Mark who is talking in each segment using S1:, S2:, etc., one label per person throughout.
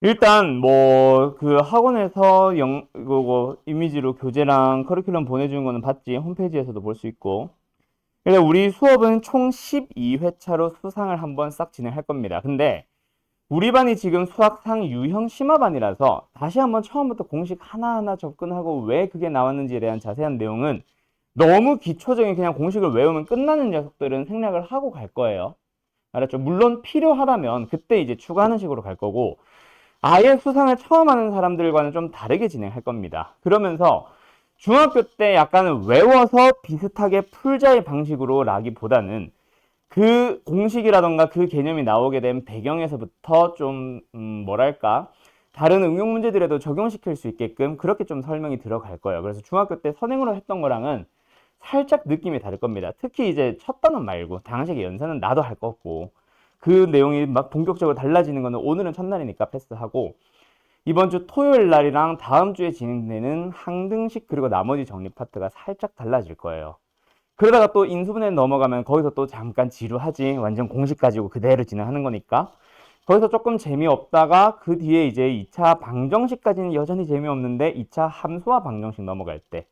S1: 일단 뭐 그 학원에서 이미지로 교재랑 커리큘럼 보내주는 거는 봤지. 홈페이지에서도 볼 수 있고. 근데 우리 수업은 총 12회차로 수상을 한번 싹 진행할 겁니다. 근데 우리 반이 지금 수학상 유형 심화반이라서 다시 한번 처음부터 공식 하나하나 접근하고 왜 그게 나왔는지에 대한 자세한 내용은 너무 기초적인 그냥 공식을 외우면 끝나는 녀석들은 생략을 하고 갈 거예요. 알았죠? 물론 필요하다면 그때 이제 추가하는 식으로 갈 거고, 아예 수상을 처음 하는 사람들과는 좀 다르게 진행할 겁니다. 그러면서 중학교 때 약간 외워서 비슷하게 풀자의 방식으로 라기보다는 그 공식이라던가 그 개념이 나오게 된 배경에서부터 좀 뭐랄까 다른 응용 문제들에도 적용시킬 수 있게끔 그렇게 좀 설명이 들어갈 거예요. 그래서 중학교 때 선행으로 했던 거랑은 살짝 느낌이 다를 겁니다. 특히 이제 첫 단원 말고 당시의 연산은 나도 할 거고, 그 내용이 막 본격적으로 달라지는 거는 오늘은 첫날이니까 패스하고, 이번 주 토요일 날이랑 다음 주에 진행되는 항등식 그리고 나머지 정리 파트가 살짝 달라질 거예요. 그러다가 또 인수분해 넘어가면 거기서 또 잠깐 지루하지. 완전 공식 가지고 그대로 진행하는 거니까. 거기서 조금 재미없다가 그 뒤에 이제 2차 방정식까지는 여전히 재미없는데 2차 함수와 방정식 넘어갈 때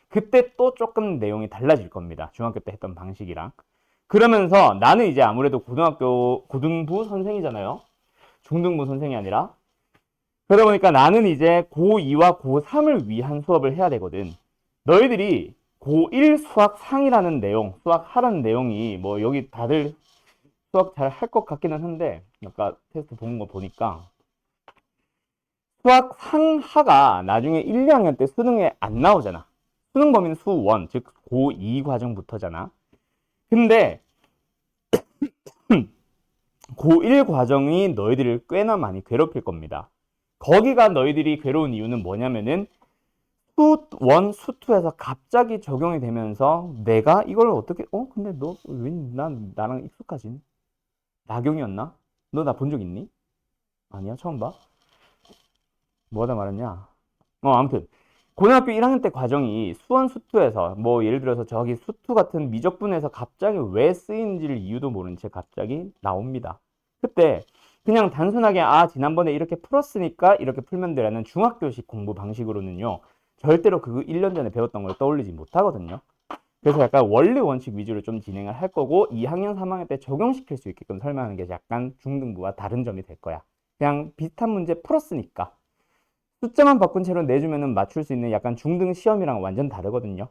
S1: 그때 또 조금 내용이 달라질 겁니다. 중학교 때 했던 방식이랑. 그러면서 나는 이제 아무래도 고등부 선생이잖아요. 중등부 선생이 아니라. 그러다 보니까 나는 이제 고2와 고3을 위한 수업을 해야 되거든. 너희들이 고1 수학 상이라는 내용, 수학 하라는 내용이 뭐 여기 다들 수학 잘 할 것 같기는 한데, 아까 테스트 본 거 보니까 수학 상하가 나중에 1, 2학년 때 수능에 안 나오잖아. 수능 범위는 수1, 즉 고2 과정부터잖아. 근데 고1 과정이 너희들을 꽤나 많이 괴롭힐 겁니다. 거기가 너희들이 괴로운 이유는 뭐냐면은 수1, 수2에서 갑자기 적용이 되면서 내가 이걸 어떻게 근데 너 왜 나랑 익숙하지? 나경이었나? 너 나 본 적 있니? 아니야, 처음 봐. 뭐하다 말았냐? 아무튼 고등학교 1학년 때 과정이 수원 수투에서 뭐 예를 들어서 저기 수투 같은 미적분에서 갑자기 왜 쓰이는지를 이유도 모른 채 갑자기 나옵니다. 그때 그냥 단순하게 지난번에 이렇게 풀었으니까 이렇게 풀면 되라는 중학교식 공부 방식으로는요, 절대로 그 1년 전에 배웠던 걸 떠올리지 못하거든요. 그래서 약간 원리 원칙 위주로 좀 진행을 할 거고, 2학년 3학년 때 적용시킬 수 있게끔 설명하는 게 약간 중등부와 다른 점이 될 거야. 그냥 비슷한 문제 풀었으니까 숫자만 바꾼 채로 내주면은 맞출 수 있는 약간 중등 시험이랑 완전 다르거든요.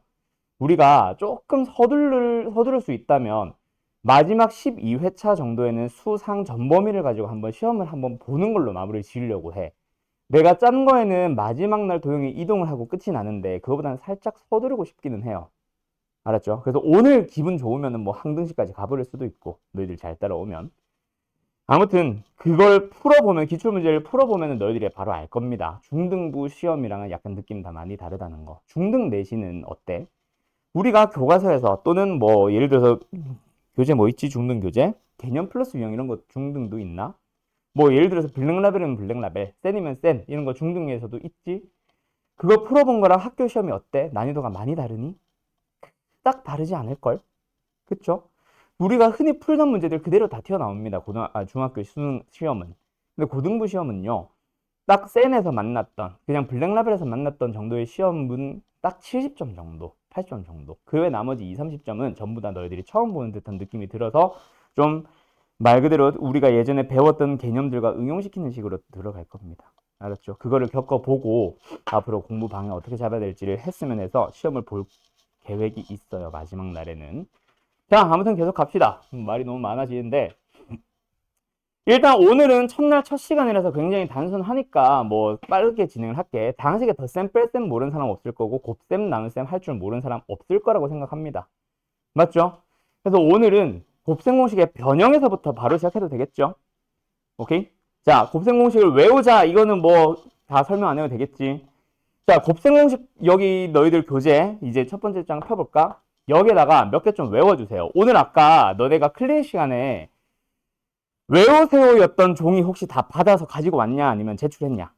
S1: 우리가 조금 서두를 수 있다면 마지막 12회차 정도에는 수상 전범위를 가지고 한번 시험을 한번 보는 걸로 마무리 지으려고 해. 내가 짠 거에는 마지막 날 도형이 이동을 하고 끝이 나는데 그거보다는 살짝 서두르고 싶기는 해요. 알았죠? 그래서 오늘 기분 좋으면은 뭐 항등식까지 가버릴 수도 있고, 너희들 잘 따라오면. 아무튼 그걸 풀어보면, 기출문제를 풀어보면 너희들이 바로 알 겁니다. 중등부 시험이랑은 약간 느낌 다 많이 다르다는 거. 중등 내신은 어때? 우리가 교과서에서 또는 뭐 예를 들어서 교재 뭐 있지? 중등 교재? 개념 플러스 유형 이런 거 중등도 있나? 뭐 예를 들어서 블랙라벨이면 블랙라벨, 센이면 센 이런 거 중등에서도 있지? 그거 풀어본 거랑 학교 시험이 어때? 난이도가 많이 다르니? 딱 다르지 않을걸? 그쵸? 우리가 흔히 풀던 문제들 그대로 다 튀어나옵니다. 중학교 수능 시험은. 근데 고등부 시험은요, 딱 센에서 만났던, 그냥 블랙라벨에서 만났던 정도의 시험은 딱 70점 정도, 80점 정도. 그 외 나머지 2, 30점은 전부 다 너희들이 처음 보는 듯한 느낌이 들어서 좀 말 그대로 우리가 예전에 배웠던 개념들과 응용시키는 식으로 들어갈 겁니다. 알았죠? 그거를 겪어보고 앞으로 공부 방향 어떻게 잡아야 될지를 했으면 해서 시험을 볼 계획이 있어요. 마지막 날에는. 자, 아무튼 계속 갑시다. 말이 너무 많아지는데, 일단 오늘은 첫날 첫 시간이라서 굉장히 단순하니까 뭐 빠르게 진행을 할게. 당시에 덧셈 뺄셈 모르는 사람 없을 거고, 곱셈 나눗셈 할 줄 모르는 사람 없을 거라고 생각합니다. 맞죠? 그래서 오늘은 곱셈 공식의 변형에서부터 바로 시작해도 되겠죠? 오케이? 자, 곱셈 공식을 외우자. 이거는 뭐 다 설명 안 해도 되겠지. 자, 곱셈 공식 여기 너희들 교재 이제 첫 번째 장 펴볼까? 여기에다가 몇 개 좀 외워주세요. 오늘 아까 너네가 클리닉 시간에 외우세요였던 종이 혹시 다 받아서 가지고 왔냐? 아니면 제출했냐?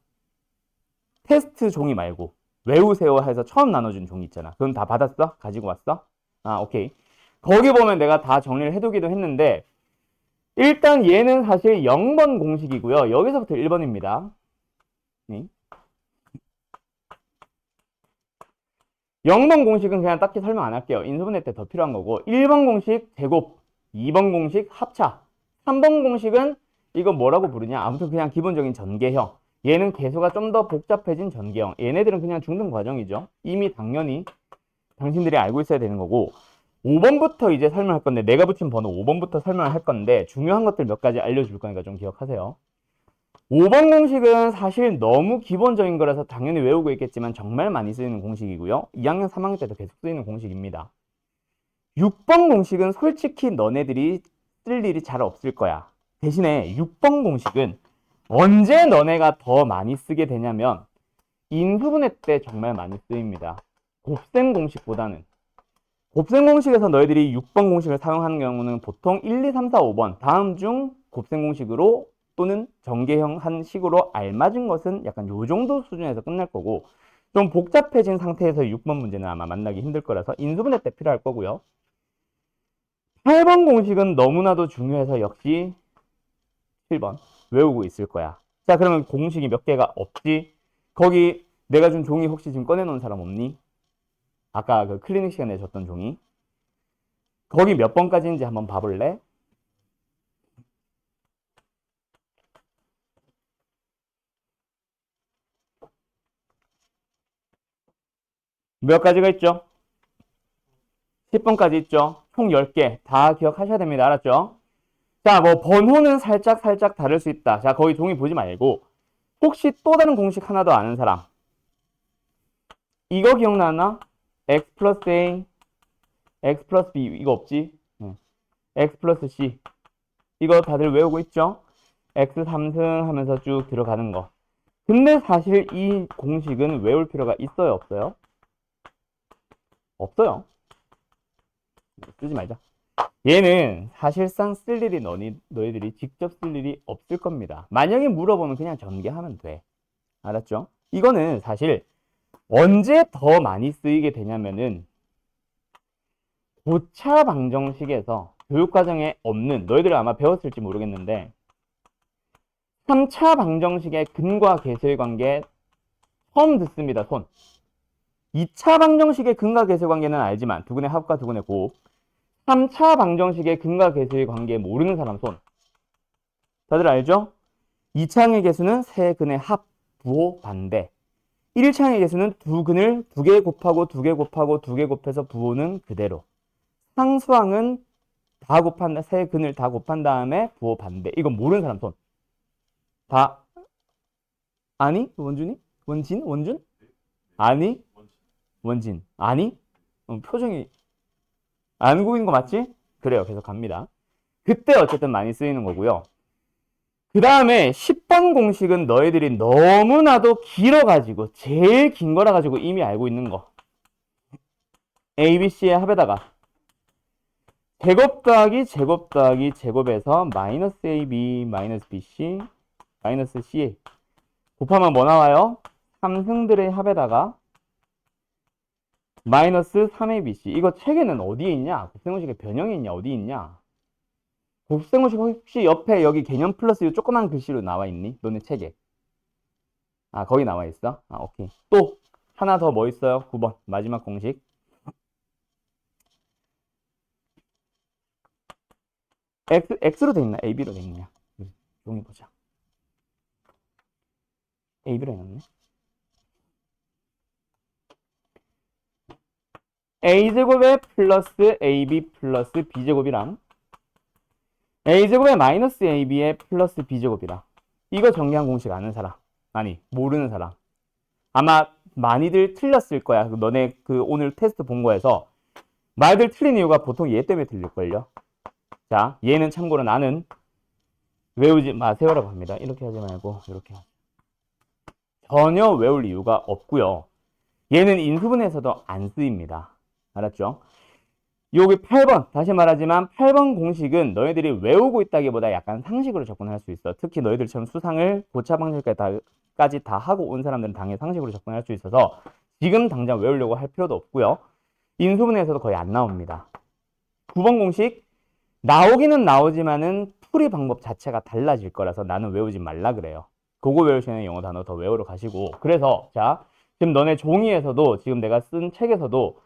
S1: 테스트 종이 말고 외우세요 해서 처음 나눠준 종이 있잖아. 그건 다 받았어? 가지고 왔어? 아, 오케이. 거기 보면 내가 다 정리를 해두기도 했는데 일단 얘는 사실 0번 공식이고요. 여기서부터 1번입니다. 0번 공식은 그냥 딱히 설명 안 할게요. 인수분해 때 더 필요한 거고 1번 공식 제곱, 2번 공식 합차, 3번 공식은 이거 뭐라고 부르냐? 아무튼 그냥 기본적인 전개형. 얘는 개수가 좀 더 복잡해진 전개형. 얘네들은 그냥 중등 과정이죠. 이미 당연히 당신들이 알고 있어야 되는 거고 5번부터 이제 설명할 건데 내가 붙인 번호 5번부터 설명을 할 건데 중요한 것들 몇 가지 알려줄 거니까 좀 기억하세요. 5번 공식은 사실 너무 기본적인 거라서 당연히 외우고 있겠지만 정말 많이 쓰이는 공식이고요. 2학년, 3학년 때도 계속 쓰이는 공식입니다. 6번 공식은 솔직히 너네들이 쓸 일이 잘 없을 거야. 대신에 6번 공식은 언제 너네가 더 많이 쓰게 되냐면 인수분해 때 정말 많이 쓰입니다. 곱셈 공식보다는. 곱셈 공식에서 너희들이 6번 공식을 사용하는 경우는 보통 1, 2, 3, 4, 5번 다음 중 곱셈 공식으로 또는 전개형 한 식으로 알맞은 것은 약간 요 정도 수준에서 끝날 거고 좀 복잡해진 상태에서 6번 문제는 아마 만나기 힘들 거라서 인수분해 때 필요할 거고요. 8번 공식은 너무나도 중요해서 역시 7번 외우고 있을 거야. 자, 그러면 공식이 몇 개가 없지? 거기 내가 준 종이 혹시 지금 꺼내놓은 사람 없니? 아까 그 클리닉 시간에 줬던 종이. 거기 몇 번까지인지 한번 봐볼래? 몇 가지가 있죠? 10번까지 있죠? 총 10개 다 기억하셔야 됩니다. 알았죠? 자, 뭐 번호는 살짝 다를 수 있다. 자, 거기 종이 보지 말고 혹시 또 다른 공식 하나 더 아는 사람? 이거 기억나나? x 플러스 a, x 플러스 b 이거 없지? x 플러스 c 이거 다들 외우고 있죠? x 3승 하면서 쭉 들어가는 거. 근데 사실 이 공식은 외울 필요가 있어요? 없어요? 없어요. 쓰지 말자. 얘는 사실상 쓸 일이 너희들이 직접 쓸 일이 없을 겁니다. 만약에 물어보면 그냥 전개하면 돼. 알았죠? 이거는 사실 언제 더 많이 쓰이게 되냐면은 고차 방정식에서 교육과정에 없는 너희들 아마 배웠을지 모르겠는데 3차 방정식의 근과 계수의 관계 처음 듣습니다. 손. 2차 방정식의 근과 계수의 관계는 알지만 두근의 합과 두근의 곱. 3차 방정식의 근과 계수의 관계 모르는 사람 손. 다들 알죠? 2차항의 계수는 세 근의 합, 부호, 반대. 1차항의 계수는 두 근을 두 개 곱하고 두 개 곱하고 두 개 곱해서 부호는 그대로. 상수항은 다 곱한 세 근을 다 곱한 다음에 부호 반대. 이거 모르는 사람 손. 다 아니? 원준이? 원진? 원준? 아니? 원진. 아니? 표정이 안 보이는 거 맞지? 그래요. 계속 갑니다. 그때 어쨌든 많이 쓰이는 거고요. 그 다음에 10번 공식은 너희들이 너무나도 길어가지고 제일 긴 거라 가지고 이미 알고 있는 거. ABC의 합에다가 제곱 더하기 제곱 더하기 제곱에서 마이너스 AB 마이너스 BC 마이너스 CA 곱하면 뭐 나와요? 3승들의 합에다가 마이너스 3ABC. 이거 책에는 어디에 있냐? 곱셈공식의 변형이 있냐? 어디 있냐? 곱셈공식 혹시 옆에 여기 개념 플러스 이 조그만 글씨로 나와 있니? 너네 책에. 아, 거기 나와 있어? 아, 오케이. 또 하나 더 뭐 있어요? 9번 마지막 공식. X로 돼 있나? AB로 돼 있냐? 종이 보자. AB로 해놨네. A제곱에 플러스 AB 플러스 B제곱이랑 A제곱에 마이너스 AB에 플러스 B제곱이랑 이거 정리한 공식 아는 사람? 아니, 모르는 사람. 아마 많이들 틀렸을 거야. 너네 그 오늘 테스트 본 거에서 말들 틀린 이유가 보통 얘 때문에 틀릴걸요. 자, 얘는 참고로 나는 외우지 마세요라고 합니다. 이렇게 하지 말고 이렇게 하세요. 전혀 외울 이유가 없고요. 얘는 인수분해에서도 안 쓰입니다. 알았죠? 여기 8번, 다시 말하지만 8번 공식은 너희들이 외우고 있다기보다 약간 상식으로 접근할 수 있어. 특히 너희들처럼 수상을 고차 방식까지 다 공식까지 다 하고 온 사람들은 당연히 상식으로 접근할 수 있어서 지금 당장 외우려고 할 필요도 없고요. 인수분해에서도 거의 안 나옵니다. 9번 공식 나오기는 나오지만은 풀이 방법 자체가 달라질 거라서 나는 외우지 말라 그래요. 그거 외우시는 영어 단어 더 외우러 가시고. 그래서 자, 지금 너네 종이에서도 지금 내가 쓴 책에서도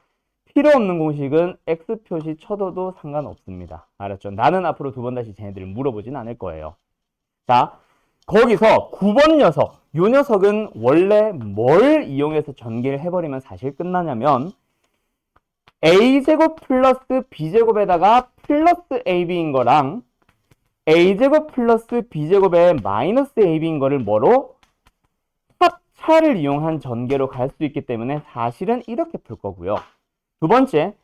S1: 필요 없는 공식은 X 표시 쳐둬도 상관없습니다. 알았죠? 나는 앞으로 2번 다시 쟤네들을 물어보진 않을 거예요. 자, 거기서 9번 녀석, 요 녀석은 원래 뭘 이용해서 전개를 해버리면 사실 끝나냐면 a제곱 플러스 b제곱에다가 플러스 ab인 거랑 a제곱 플러스 b제곱에 마이너스 ab인 거를 뭐로? 합차를 이용한 전개로 갈 수 있기 때문에 사실은 이렇게 풀 거고요. 두 번째,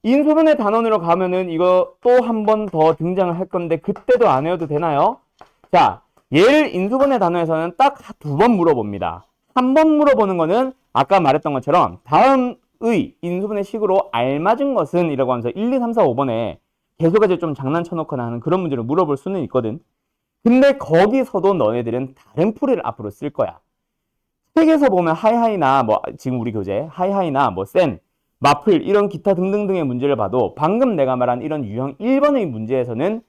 S1: 인수분해 단원으로 가면은 이거 또 한 번 더 등장을 할 건데 그때도 안 외워도 되나요? 자, 얘를 인수분해 단원에서는 딱 2번 물어봅니다. 한 번 물어보는 거는 아까 말했던 것처럼 다음의 인수분해 식으로 알맞은 것은 이라고 하면서 1, 2, 3, 4, 5번에 계속해서 좀 장난쳐놓거나 하는 그런 문제를 물어볼 수는 있거든. 근데 거기서도 너네들은 다른 풀이를 앞으로 쓸 거야. 책에서 보면 하이하이나 뭐 지금 우리 교재 하이하이나 뭐 센, 마플 이런 기타 등등등의 문제를 봐도 방금 내가 말한 이런 유형 1번의 문제에서는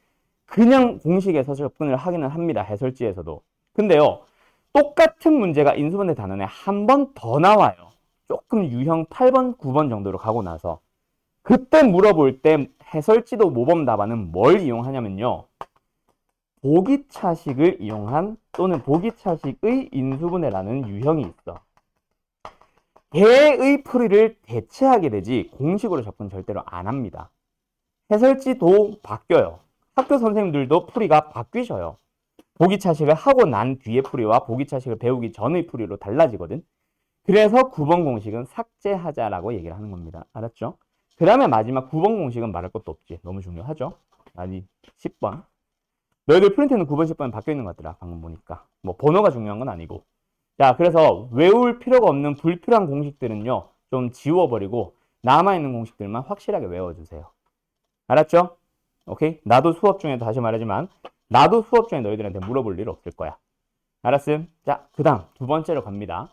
S1: 그냥 공식에서 접근을 하기는 합니다. 해설지에서도. 근데요. 똑같은 문제가 인수분해 단원에 한 번 더 나와요. 조금 유형 8번, 9번 정도로 가고 나서 그때 물어볼 때 해설지도 모범 답안은 뭘 이용하냐면요. 보기차식을 이용한 또는 보기차식의 인수분해라는 유형이 있어. 걔의 풀이를 대체하게 되지 공식으로 접근 절대로 안 합니다. 해설지도 바뀌어요. 학교 선생님들도 풀이가 바뀌셔요. 보기차식을 하고 난 뒤의 풀이와 보기차식을 배우기 전의 풀이로 달라지거든. 그래서 9번 공식은 삭제하자라고 얘기를 하는 겁니다. 알았죠? 그 다음에 마지막 9번 공식은 말할 것도 없지. 너무 중요하죠? 아니 10번. 너희들 프린트는 9번, 10번 바뀌어 있는 것 같더라. 방금 보니까. 뭐 번호가 중요한 건 아니고. 자, 그래서 외울 필요가 없는 불필요한 공식들은요. 좀 지워버리고 남아있는 공식들만 확실하게 외워주세요. 알았죠? 오케이? 나도 수업 중에 다시 말하지만 나도 수업 중에 너희들한테 물어볼 일 없을 거야. 알았음? 자, 그 다음 2번째로 갑니다.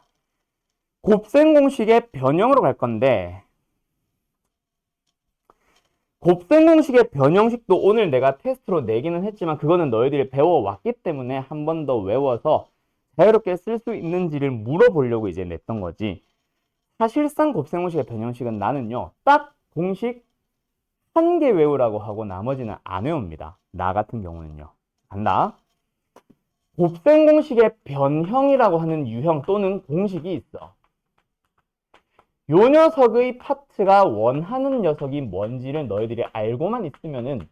S1: 곱셈 공식의 변형으로 갈 건데 곱셈 공식의 변형식도 오늘 내가 테스트로 내기는 했지만 그거는 너희들이 배워왔기 때문에 한 번 더 외워서 자유롭게 쓸 수 있는지를 물어보려고 이제 냈던 거지. 사실상 곱셈 공식의 변형식은 나는요. 딱 공식 1개 외우라고 하고 나머지는 안 외웁니다. 나 같은 경우는요. 간다. 곱셈 공식의 변형이라고 하는 유형 또는 공식이 있어. 요 녀석의 파트가 원하는 녀석이 뭔지를 너희들이 알고만 있으면은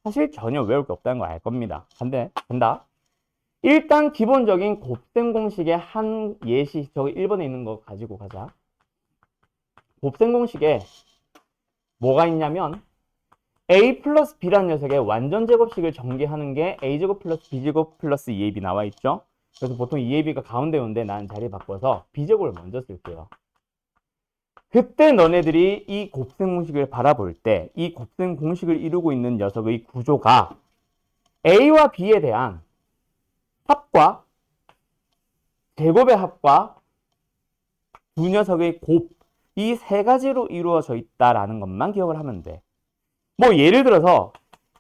S1: 사실 전혀 외울 게 없다는 거 알 겁니다. 간다. 일단 기본적인 곱셈 공식의 한 예시, 저기 1번에 있는 거 가지고 가자. 곱셈 공식에 뭐가 있냐면 a 플러스 b라는 녀석의 완전 제곱식을 전개하는 게 a제곱 플러스 b제곱 플러스 2ab 나와 있죠. 그래서 보통 2ab가 가운데 오는데 난 자리 바꿔서 b제곱을 먼저 쓸게요. 그때 너네들이 이 곱셈 공식을 바라볼 때 이 곱셈 공식을 이루고 있는 녀석의 구조가 a와 b에 대한 합과 제곱의 합과 두 녀석의 곱 이 세 가지로 이루어져 있다라는 것만 기억을 하면 돼. 뭐 예를 들어서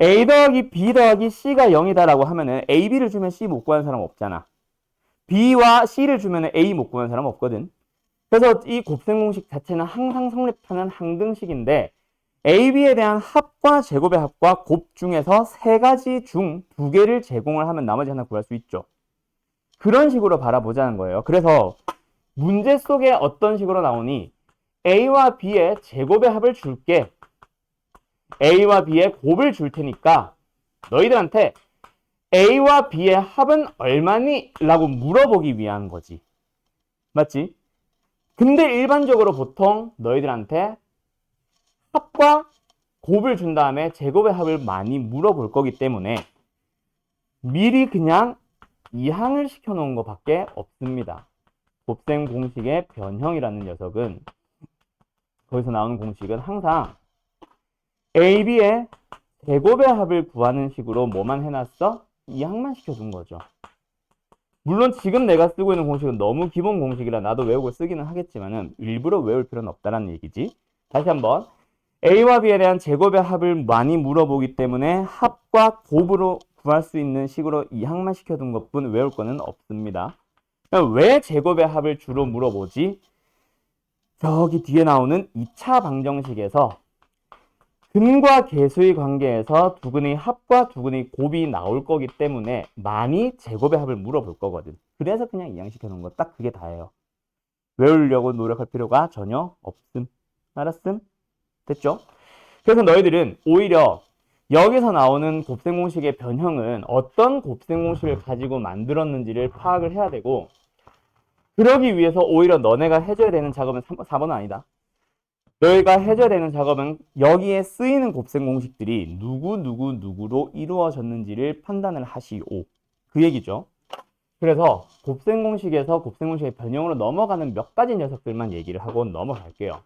S1: a 더하기 b 더하기 c가 0이다라고 하면은 a, b를 주면 c 못 구하는 사람 없잖아. b와 c를 주면 a 못 구하는 사람 없거든. 그래서 이 곱셈 공식 자체는 항상 성립하는 항등식인데 a, b에 대한 합과 제곱의 합과 곱 중에서 세 가지 중 2개를 제공을 하면 나머지 하나 구할 수 있죠. 그런 식으로 바라보자는 거예요. 그래서 문제 속에 어떤 식으로 나오니 a와 b의 제곱의 합을 줄게. a와 b의 곱을 줄 테니까 너희들한테 a와 b의 합은 얼마니? 라고 물어보기 위한 거지. 맞지? 근데 일반적으로 보통 너희들한테 합과 곱을 준 다음에 제곱의 합을 많이 물어볼 거기 때문에 미리 그냥 이항을 시켜놓은 것밖에 없습니다. 곱셈 공식의 변형이라는 녀석은 거기서 나오는 공식은 항상 a, b의 제곱의 합을 구하는 식으로 뭐만 해놨어? 이항만 시켜준 거죠. 물론 지금 내가 쓰고 있는 공식은 너무 기본 공식이라 나도 외우고 쓰기는 하겠지만은 일부러 외울 필요는 없다는 얘기지. 다시 한번 A와 B에 대한 제곱의 합을 많이 물어보기 때문에 합과 곱으로 구할 수 있는 식으로 이항만 시켜둔 것뿐 외울 거는 없습니다. 왜 제곱의 합을 주로 물어보지? 저기 뒤에 나오는 2차 방정식에서 근과 계수의 관계에서 두근의 합과 두근의 곱이 나올 거기 때문에 많이 제곱의 합을 물어볼 거거든. 그래서 그냥 이항시켜 놓은 거 딱 그게 다예요. 외우려고 노력할 필요가 전혀 없음. 알았음? 됐죠? 그래서 너희들은 오히려 여기서 나오는 곱셈 공식의 변형은 어떤 곱셈 공식을 가지고 만들었는지를 파악을 해야 되고, 그러기 위해서 오히려 너네가 해줘야 되는 작업은 4번은 아니다. 너희가 해줘야 되는 작업은 여기에 쓰이는 곱셈 공식들이 누구로 이루어졌는지를 판단을 하시오. 그 얘기죠. 그래서 곱셈 공식에서 곱셈 공식의 변형으로 넘어가는 몇 가지 녀석들만 얘기를 하고 넘어갈게요.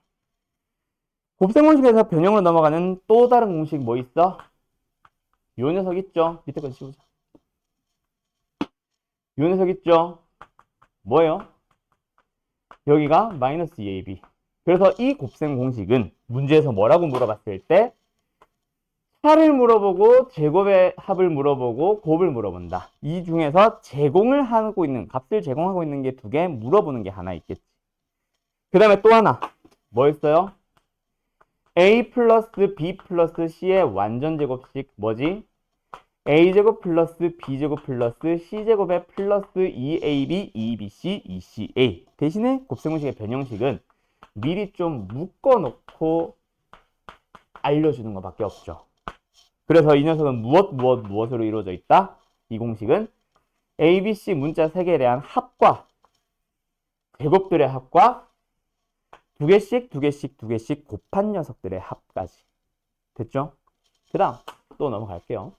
S1: 곱셈 공식에서 변형으로 넘어가는 또 다른 공식 뭐 있어? 요 녀석 있죠? 밑에 건 씌우자. 요 녀석 있죠? 뭐예요? 여기가 마이너스 2ab. 그래서 이 곱셈 공식은 문제에서 뭐라고 물어봤을 때 차를 물어보고 제곱의 합을 물어보고 곱을 물어본다. 이 중에서 제공을 하고 있는, 값을 제공하고 있는 게 두 개, 물어보는 게 하나 있겠지. 그 다음에 또 하나 뭐 있어요? a 플러스 b 플러스 c의 완전제곱식 뭐지? a제곱 플러스 b제곱 플러스 c제곱의 플러스 2ab, 2bc, 2ca. 대신에 곱셈공식의 변형식은 미리 좀 묶어놓고 알려주는 것밖에 없죠. 그래서 이 녀석은 무엇으로 이루어져 있다? 이 공식은 a, b, c 문자 3개에 대한 합과 제곱들의 합과 두 개씩 곱한 녀석들의 합까지. 됐죠? 그 다음 또 넘어갈게요.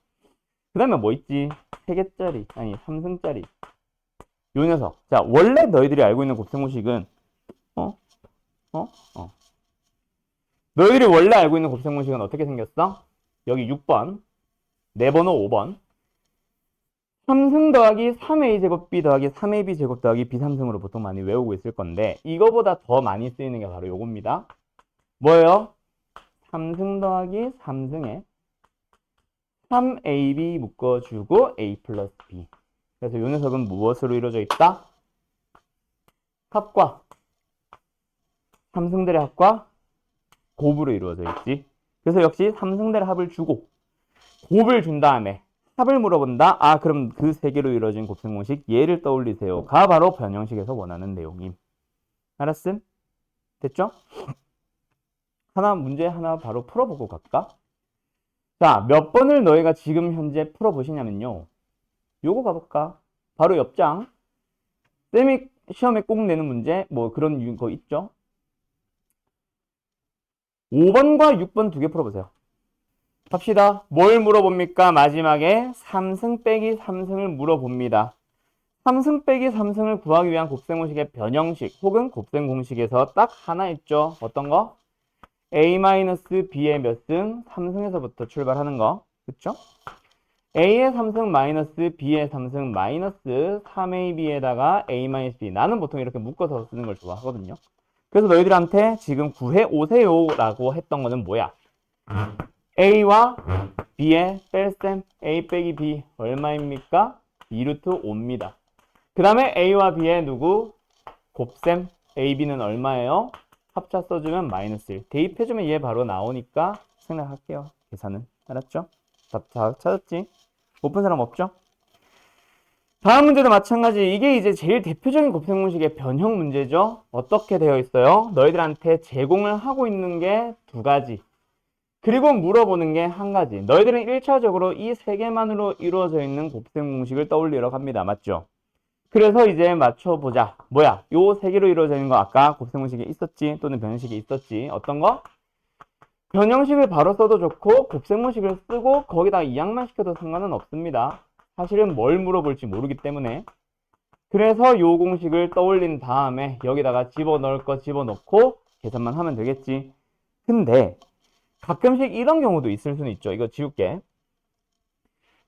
S1: 그 다음에 뭐 있지? 3개짜리, 아니 3승짜리 요 녀석. 자, 원래 너희들이 알고 있는 곱셈공식은 너희들이 원래 알고 있는 곱셈공식은 어떻게 생겼어? 여기 6번, 4번호 5번 3승 더하기 3a제곱 b 더하기 3ab제곱 더하기 b3승으로 보통 많이 외우고 있을 건데 이거보다 더 많이 쓰이는 게 바로 요겁니다. 뭐예요? 3승 더하기 3승에 3ab 묶어주고 a 플러스 b. 그래서 요 녀석은 무엇으로 이루어져 있다? 합과 3승들의 합과 곱으로 이루어져 있지. 그래서 역시 3승들의 합을 주고 곱을 준 다음에 합을 물어본다. 아, 그럼 그 세 개로 이루어진 곱셈 공식 얘를 떠올리세요가 바로 변형식에서 원하는 내용임. 알았음? 됐죠? 문제 하나 바로 풀어보고 갈까? 자, 몇 번을 너희가 지금 현재 풀어보시냐면요. 요거 봐볼까? 바로 옆장. 쌤이 시험에 꼭 내는 문제 뭐 그런 거 있죠? 5번과 6번 두 개 풀어보세요. 갑시다. 뭘 물어봅니까? 마지막에 3승 빼기 3승을 물어봅니다. 3승 빼기 3승을 구하기 위한 곱셈공식의 변형식 혹은 곱셈공식에서 딱 하나 있죠. 어떤 거? a-b의 몇 승? 3승에서부터 출발하는 거. 그쵸? a의 3승 마이너스 b의 3승 마이너스 3ab에다가 a-b. 나는 보통 이렇게 묶어서 쓰는 걸 좋아하거든요. 그래서 너희들한테 지금 구해 오세요 라고 했던 거는 뭐야? a와 b의 뺄셈 a 빼기 b 얼마입니까? 2루트 5입니다. 그 다음에 a와 b의 누구? 곱셈 ab는 얼마예요? 합차 써주면 마이너스 1. 대입해주면 얘 바로 나오니까 생략할게요. 계산은. 알았죠? 답 찾았지? 못 푼 사람 없죠? 다음 문제도 마찬가지. 이게 이제 제일 대표적인 곱셈 공식의 변형 문제죠. 어떻게 되어 있어요? 너희들한테 제공을 하고 있는 게 두 가지. 그리고 물어보는 게 한 가지. 너희들은 1차적으로 이 세 개만으로 이루어져 있는 곱셈 공식을 떠올리러 갑니다. 맞죠? 그래서 이제 맞춰보자. 뭐야? 요 세 개로 이루어져 있는 거 아까 곱셈 공식에 있었지? 또는 변형식에 있었지? 어떤 거? 변형식을 바로 써도 좋고 곱셈 공식을 쓰고 거기다 이항만 시켜도 상관은 없습니다. 사실은 뭘 물어볼지 모르기 때문에. 그래서 요 공식을 떠올린 다음에 여기다가 집어넣을 거 집어넣고 계산만 하면 되겠지. 근데 가끔씩 이런 경우도 있을 수는 있죠. 이거 지울게.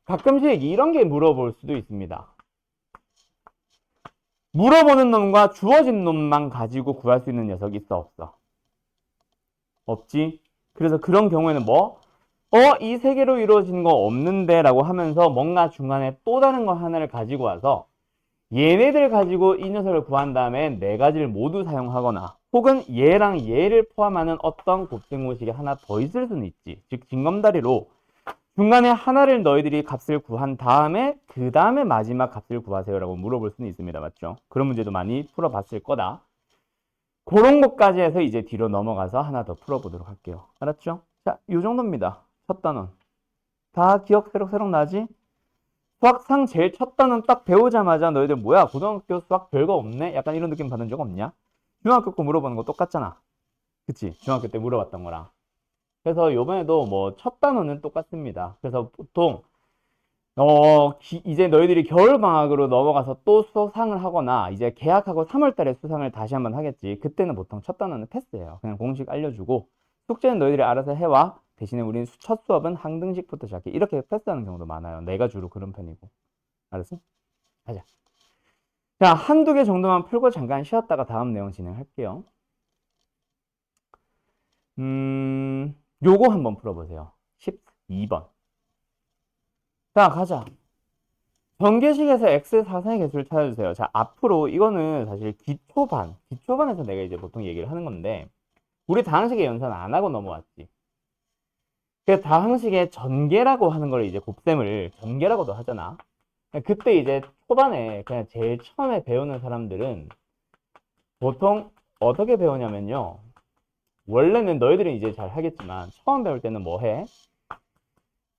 S1: 가끔씩 이런 게 물어볼 수도 있습니다. 물어보는 놈과 주어진 놈만 가지고 구할 수 있는 녀석이 있어, 없어? 없지? 그래서 그런 경우에는 뭐? 이 세 개로 이루어진 거 없는데 라고 하면서 뭔가 중간에 또 다른 거 하나를 가지고 와서 얘네들 가지고 이 녀석을 구한 다음에 네 가지를 모두 사용하거나 혹은 얘랑 얘를 포함하는 어떤 곱셈공식이 하나 더 있을 수는 있지. 즉 징검다리로 중간에 하나를 너희들이 값을 구한 다음에 그 다음에 마지막 값을 구하세요 라고 물어볼 수는 있습니다. 맞죠? 그런 문제도 많이 풀어봤을 거다. 그런 것까지 해서 이제 뒤로 넘어가서 하나 더 풀어보도록 할게요. 알았죠? 자, 요 정도입니다. 첫 단원. 다 기억 새록새록 나지? 수학상 제일 첫 단원 딱 배우자마자 너희들 뭐야? 고등학교 수학 별거 없네? 약간 이런 느낌 받은 적 없냐? 중학교 거 물어보는 거 똑같잖아. 그치? 중학교 때 물어봤던 거랑. 그래서 요번에도 뭐 첫 단원은 똑같습니다. 그래서 보통 이제 너희들이 겨울방학으로 넘어가서 또 수상을 하거나 이제 개학하고 3월 달에 수상을 다시 한번 하겠지. 그때는 보통 첫 단원은 패스예요. 그냥 공식 알려주고 숙제는 너희들이 알아서 해와. 대신에 우리는 첫 수업은 항등식부터 시작해. 이렇게 패스하는 경우도 많아요. 내가 주로 그런 편이고. 알았어? 가자. 자, 한두 개 정도만 풀고 잠깐 쉬었다가 다음 내용 진행할게요. 요거 한번 풀어보세요. 12번. 자, 가자. 전개식에서 x 사선의 개수를 찾아주세요. 자, 앞으로 이거는 사실 기초반에서 내가 이제 보통 얘기를 하는 건데, 우리 다항식의 연산 안 하고 넘어왔지. 그 다항식의 전개라고 하는 걸 이제 곱셈을 전개라고도 하잖아. 그때 이제 초반에 그냥 제일 처음에 배우는 사람들은 보통 어떻게 배우냐면요. 원래는 너희들은 이제 잘 하겠지만 처음 배울 때는 뭐 해?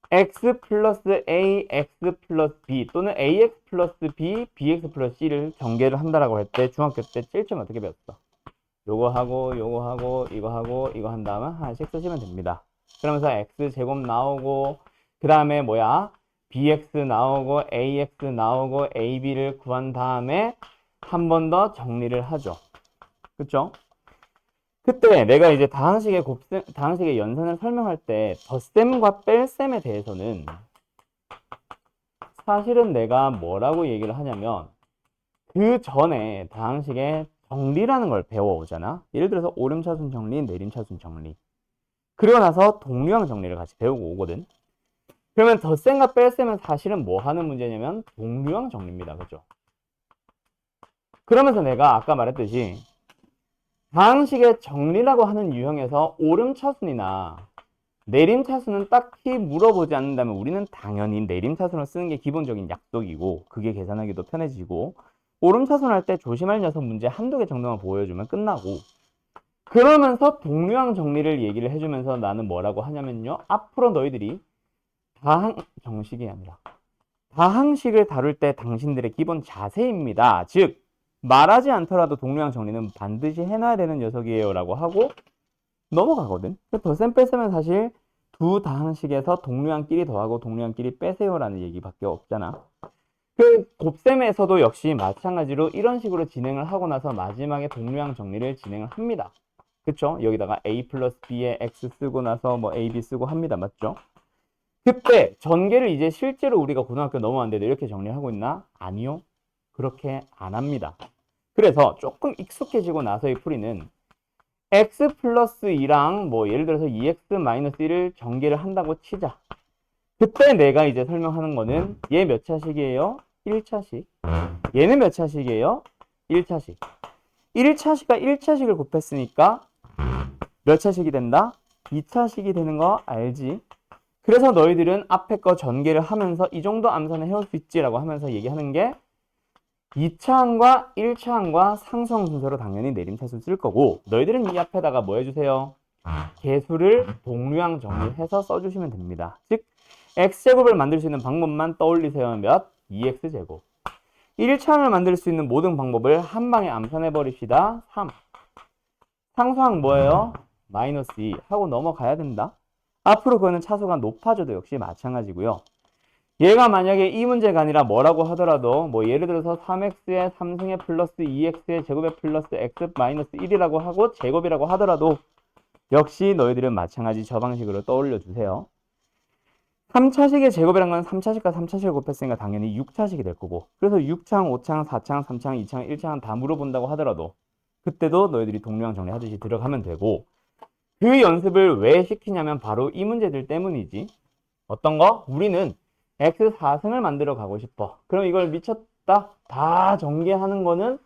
S1: x 플러스 a, x 플러스 b 또는 ax 플러스 b, bx 플러스 c를 전개를 한다라고 할 때 중학교 때 제일 처음 어떻게 배웠어? 요거 하고 이거 하고 이거 한 다음에 하나씩 쓰시면 됩니다. 그러면서 x 제곱 나오고 그 다음에 뭐야? bx 나오고 ax 나오고 ab를 구한 다음에 한 번 더 정리를 하죠. 그쵸? 그때 내가 이제 다항식의 연산을 설명할 때 덧셈과 뺄셈에 대해서는 사실은 내가 뭐라고 얘기를 하냐면 그 전에 다항식의 정리라는 걸 배워오잖아. 예를 들어서 오름차순 정리, 내림차순 정리. 그리고 나서 동류항 정리를 같이 배우고 오거든. 그러면 덧셈과 뺄셈은 사실은 뭐 하는 문제냐면 동류항 정리입니다. 그죠? 그러면서 내가 아까 말했듯이 다항식의 정리라고 하는 유형에서 오름차순이나 내림차순은 딱히 물어보지 않는다면 우리는 당연히 내림차순을 쓰는 게 기본적인 약속이고 그게 계산하기도 편해지고 오름차순 할 때 조심할 녀석 문제 한두 개 정도만 보여주면 끝나고 그러면서 동류항 정리를 얘기를 해주면서 나는 뭐라고 하냐면요. 앞으로 너희들이 정식이 아니라 다항식을 다룰 때 당신들의 기본 자세입니다. 즉 말하지 않더라도 동류항 정리는 반드시 해놔야 되는 녀석이에요 라고 하고 넘어가거든. 덧셈 뺄셈은 사실 두 다항식에서 동류항끼리 더하고 동류항끼리 빼세요 라는 얘기밖에 없잖아. 그 곱셈에서도 역시 마찬가지로 이런 식으로 진행을 하고 나서 마지막에 동류항 정리를 진행을 합니다. 그쵸? 여기다가 a 플러스 b에 x 쓰고 나서 뭐 a, b 쓰고 합니다. 맞죠? 그때 전개를 이제 실제로 우리가 고등학교 넘어왔는데도 이렇게 정리하고 있나? 아니요. 그렇게 안 합니다. 그래서 조금 익숙해지고 나서의 풀이는 x 플러스 2랑 뭐 예를 들어서 2x 마이너스 1을 전개를 한다고 치자. 그때 내가 이제 설명하는 거는 얘 몇 차식이에요? 1차식. 얘는 몇 차식이에요? 1차식. 1차식과 1차식을 곱했으니까 몇 차식이 된다? 2차식이 되는 거 알지? 그래서 너희들은 앞에 거 전개를 하면서 이 정도 암산을 해올 수 있지라고 하면서 얘기하는 게 2차항과 1차항과 상수항 순서로 당연히 내림차순 쓸 거고 너희들은 이 앞에다가 뭐 해주세요? 개수를 동류항 정리해서 써주시면 됩니다. 즉 x제곱을 만들 수 있는 방법만 떠올리세요. 몇? 2x제곱. 1차항을 만들 수 있는 모든 방법을 한 방에 암산해 버립시다. 3. 상수항 뭐예요? 마이너스 2 하고 넘어가야 된다. 앞으로 그거는 차수가 높아져도 역시 마찬가지고요. 얘가 만약에 이 문제가 아니라 뭐라고 하더라도 뭐 예를 들어서 3x의 3승의 플러스 2x의 제곱의 플러스 x 마이너스 1이라고 하고 제곱이라고 하더라도 역시 너희들은 마찬가지 저 방식으로 떠올려 주세요. 3차식의 제곱이란 건 3차식과 3차식을 곱했으니까 당연히 6차식이 될 거고. 그래서 6창, 5창, 4창, 3창, 2창, 1창 다 물어본다고 하더라도 그때도 너희들이 동량 정리하듯이 들어가면 되고, 그 연습을 왜 시키냐면 바로 이 문제들 때문이지. 어떤 거? 우리는 x 4승을 만들어 가고 싶어. 그럼 이걸 미쳤다 다 전개하는 거는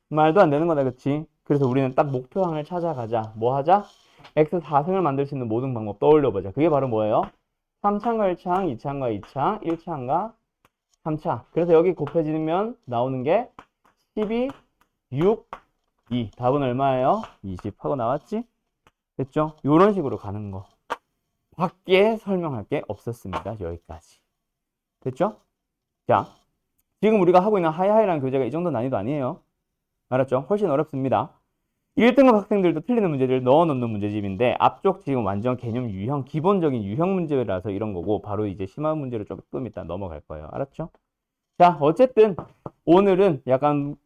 S1: 말도 안 되는 거다, 그치? 그래서 우리는 딱 목표항을 찾아가자. 뭐 하자? x 4승을 만들 수 있는 모든 방법 떠올려 보자. 그게 바로 뭐예요? 3차과 1창, 2차과 2창, 1차과 3차. 그래서 여기 곱해지면 나오는 게 12, 6, 2. 답은 얼마예요? 20 하고 나왔지? 됐죠? 이런 식으로 가는 거. 밖에 설명할 게 없었습니다. 여기까지. 됐죠? 자, 지금 우리가 하고 있는 하이하이라는 교재가 이 정도 난이도 아니에요. 알았죠? 훨씬 어렵습니다. 1등급 학생들도 틀리는 문제들 넣어놓는 문제집인데 앞쪽 지금 완전 개념 유형, 기본적인 유형 문제라서 이런 거고 바로 이제 심화 문제로 조금 이따 넘어갈 거예요. 알았죠? 자, 어쨌든 오늘은 약간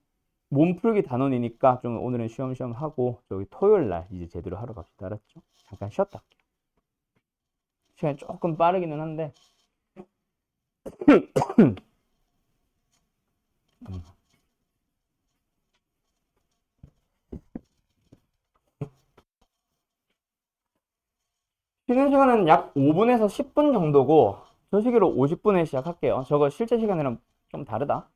S1: 몸풀기 단원이니까 좀 오늘은 쉬엄쉬엄 하고 저기 토요일 날 이제 제대로 하러 갑시다. 알았죠? 잠깐 쉬었다 할게요. 시간이 조금 빠르기는 한데 쉬는 시간은 약 5분에서 10분 정도고 저 시기로 50분에 시작할게요. 저거 실제 시간이랑 좀 다르다.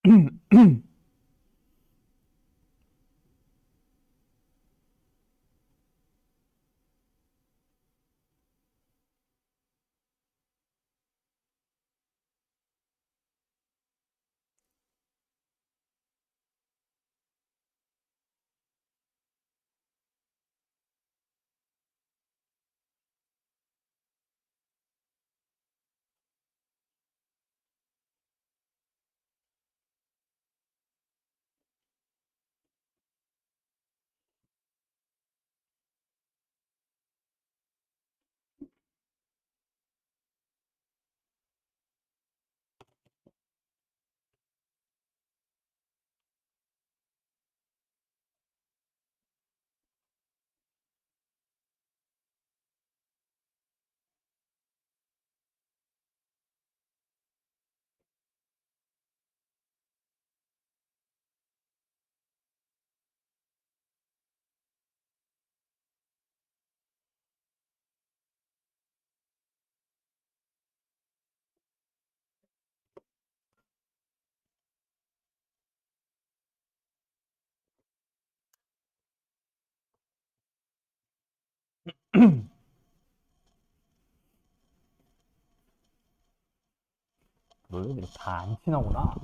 S1: 음? 너희들이 다 안 친하구나.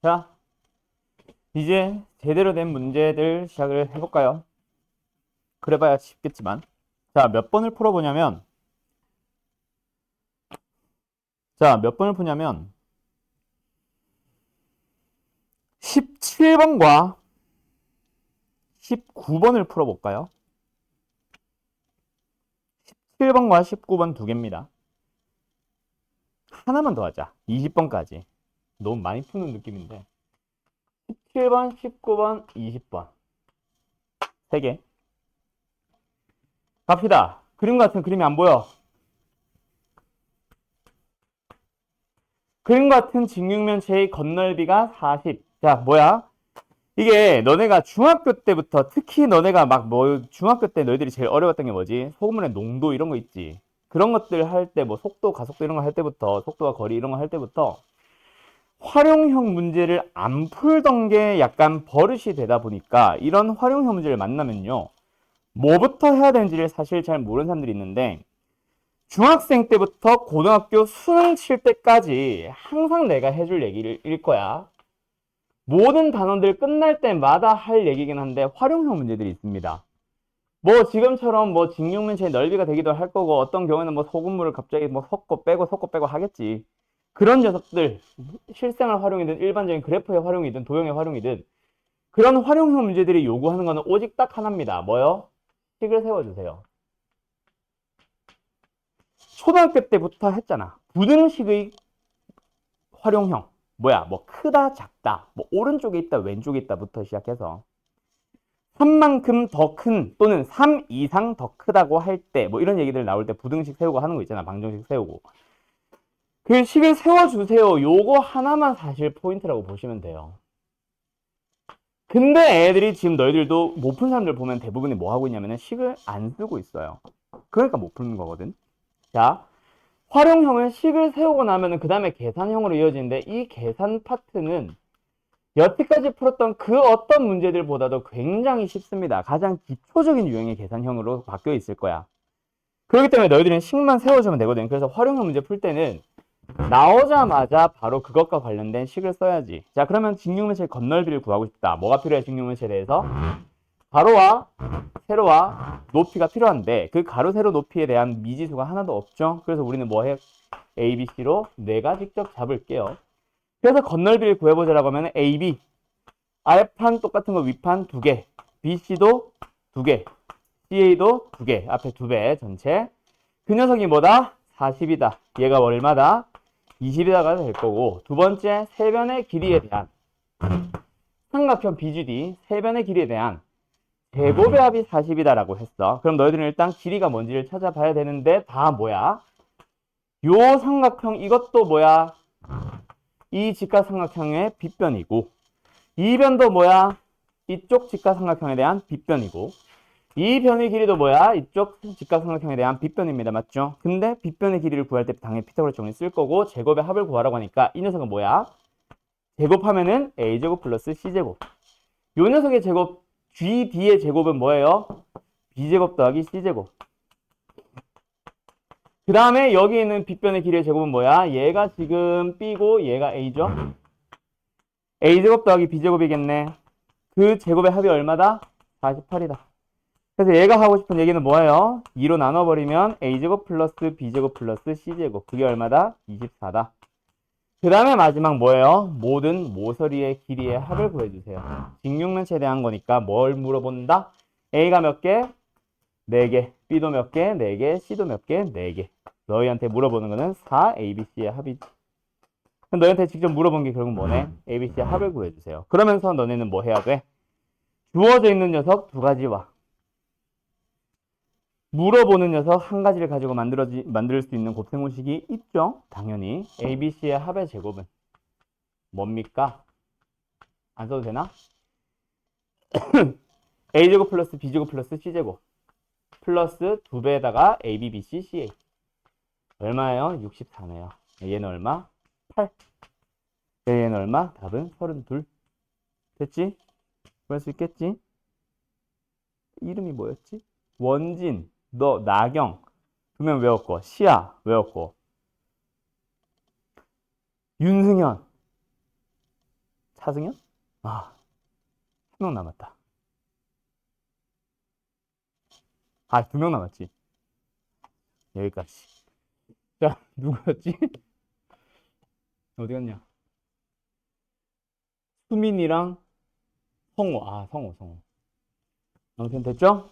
S1: 자, 이제 제대로 된 문제들 시작을 해볼까요? 그래봐야 쉽겠지만. 자, 몇 번을 풀어보냐면, 몇 번을 푸냐면, 17번과 19번을 풀어볼까요? 17번과 19번 두 개입니다. 하나만 더 하자. 20번까지. 너무 많이 푸는 느낌인데. 17번, 19번, 20번. 세 개. 갑시다. 그림 같은 그림이 안 보여. 그림 같은 직육면체의 건널비가 40. 자, 뭐야? 이게 너네가 중학교 때부터 특히 너네가 막 뭐 중학교 때 너희들이 제일 어려웠던 게 뭐지? 소금물의 농도 이런 거 있지. 그런 것들 할 때 뭐 속도, 가속도 이런 거 할 때부터 속도와 거리 이런 거 할 때부터 활용형 문제를 안 풀던 게 약간 버릇이 되다 보니까 이런 활용형 문제를 만나면요. 뭐부터 해야 되는지를 사실 잘 모르는 사람들이 있는데 중학생 때부터 고등학교 수능 칠 때까지 항상 내가 해줄 얘기를 일 거야. 모든 단원들 끝날 때마다 할 얘기긴 한데 활용형 문제들이 있습니다. 뭐 지금처럼 뭐 직육면체의 넓이가 되기도 할 거고 어떤 경우에는 뭐 소금물을 갑자기 뭐 섞고 빼고 하겠지. 그런 녀석들 실생활 활용이든 일반적인 그래프의 활용이든 도형의 활용이든 그런 활용형 문제들이 요구하는 거는 오직 딱 하나입니다. 뭐요? 식을 세워주세요. 초등학교 때부터 했잖아. 부등식의 활용형. 뭐야? 뭐 크다, 작다. 뭐 오른쪽에 있다, 왼쪽에 있다부터 시작해서 3만큼 더 큰 또는 3 이상 더 크다고 할 때 뭐 이런 얘기들 나올 때 부등식 세우고 하는 거 있잖아. 방정식 세우고. 그 식을 세워주세요. 요거 하나만 사실 포인트라고 보시면 돼요. 근데 애들이 지금 너희들도 못 푼 사람들 보면 대부분이 뭐 하고 있냐면 식을 안 쓰고 있어요. 그러니까 못 푸는 거거든. 자, 활용형은 식을 세우고 나면은 그 다음에 계산형으로 이어지는데 이 계산 파트는 여태까지 풀었던 그 어떤 문제들보다도 굉장히 쉽습니다. 가장 기초적인 유형의 계산형으로 바뀌어 있을 거야. 그렇기 때문에 너희들은 식만 세워주면 되거든. 그래서 활용형 문제 풀 때는 나오자마자 바로 그것과 관련된 식을 써야지. 자, 그러면 직육면체의 건널비를 구하고 싶다. 뭐가 필요해? 직육면체에 대해서 가로와 세로와 높이가 필요한데 그 가로 세로 높이에 대한 미지수가 하나도 없죠. 그래서 우리는 뭐 해? A, B, C로 내가 직접 잡을게요. 그래서 건널비를 구해보자라고 하면 AB 아래판 똑같은 거 위판 2개, BC도 2개, CA도 2개, 앞에 2배 전체. 그 녀석이 뭐다? 40이다. 얘가 얼마다? 20이다가 될 거고. 두 번째, 세변의 길이에 대한 삼각형 BGD 세변의 길이에 대한 제곱의 합이 40이다라고 했어. 그럼 너희들은 일단 길이가 뭔지를 찾아봐야 되는데 다 뭐야? 요 삼각형 이것도 뭐야? 이 직각삼각형의 빗변이고 이 변도 뭐야? 이쪽 직각삼각형에 대한 빗변이고 이 변의 길이도 뭐야? 이쪽 직각삼각형에 대한 빗변입니다. 맞죠? 근데 빗변의 길이를 구할 때 당연히 피타고라스 정리 쓸 거고 제곱의 합을 구하라고 하니까 이 녀석은 뭐야? 제곱하면은 a제곱 플러스 c제곱. 요 녀석의 제곱 GD의 제곱은 뭐예요? b제곱 더하기 c제곱. 그 다음에 여기 있는 빗변의 길이의 제곱은 뭐야? 얘가 지금 b고 얘가 a죠? a제곱 더하기 b제곱이겠네. 그 제곱의 합이 얼마다? 48이다. 그래서 얘가 하고 싶은 얘기는 뭐예요? 2로 나눠버리면 a제곱 플러스 b제곱 플러스 c제곱. 그게 얼마다? 24다. 그 다음에 마지막 뭐예요? 모든 모서리의 길이의 합을 구해주세요. 직육면체에 대한 거니까 뭘 물어본다? A가 몇 개? 4개. B도 몇 개? 4개. C도 몇 개? 4개. 너희한테 물어보는 거는 4, ABC의 합이지. 그럼 너희한테 직접 물어본 게 결국 뭐네? ABC의 합을 구해주세요. 그러면서 너네는 뭐 해야 돼? 주어져 있는 녀석 2가지와 물어보는 녀석 1가지를 가지고 만들 수 있는 곱셈공식이 있죠? 당연히. ABC의 합의 제곱은 뭡니까? 안 써도 되나? a제곱 플러스 b제곱 플러스 c제곱 플러스 2배에다가 a, b, b, c, ca 얼마예요? 64네요. 얘는 얼마? 8. 얘는 얼마? 답은 32. 됐지? 구할 수 있겠지? 이름이 뭐였지? 원진, 너, 나경 2명 외웠고 시아 외웠고 윤승현. 차승현? 아, 한 명 남았다. 아, 두 명 남았지. 여기까지. 자, 누구였지? 어디 갔냐? 수민이랑 성호. 아, 성호. 아무튼 됐죠?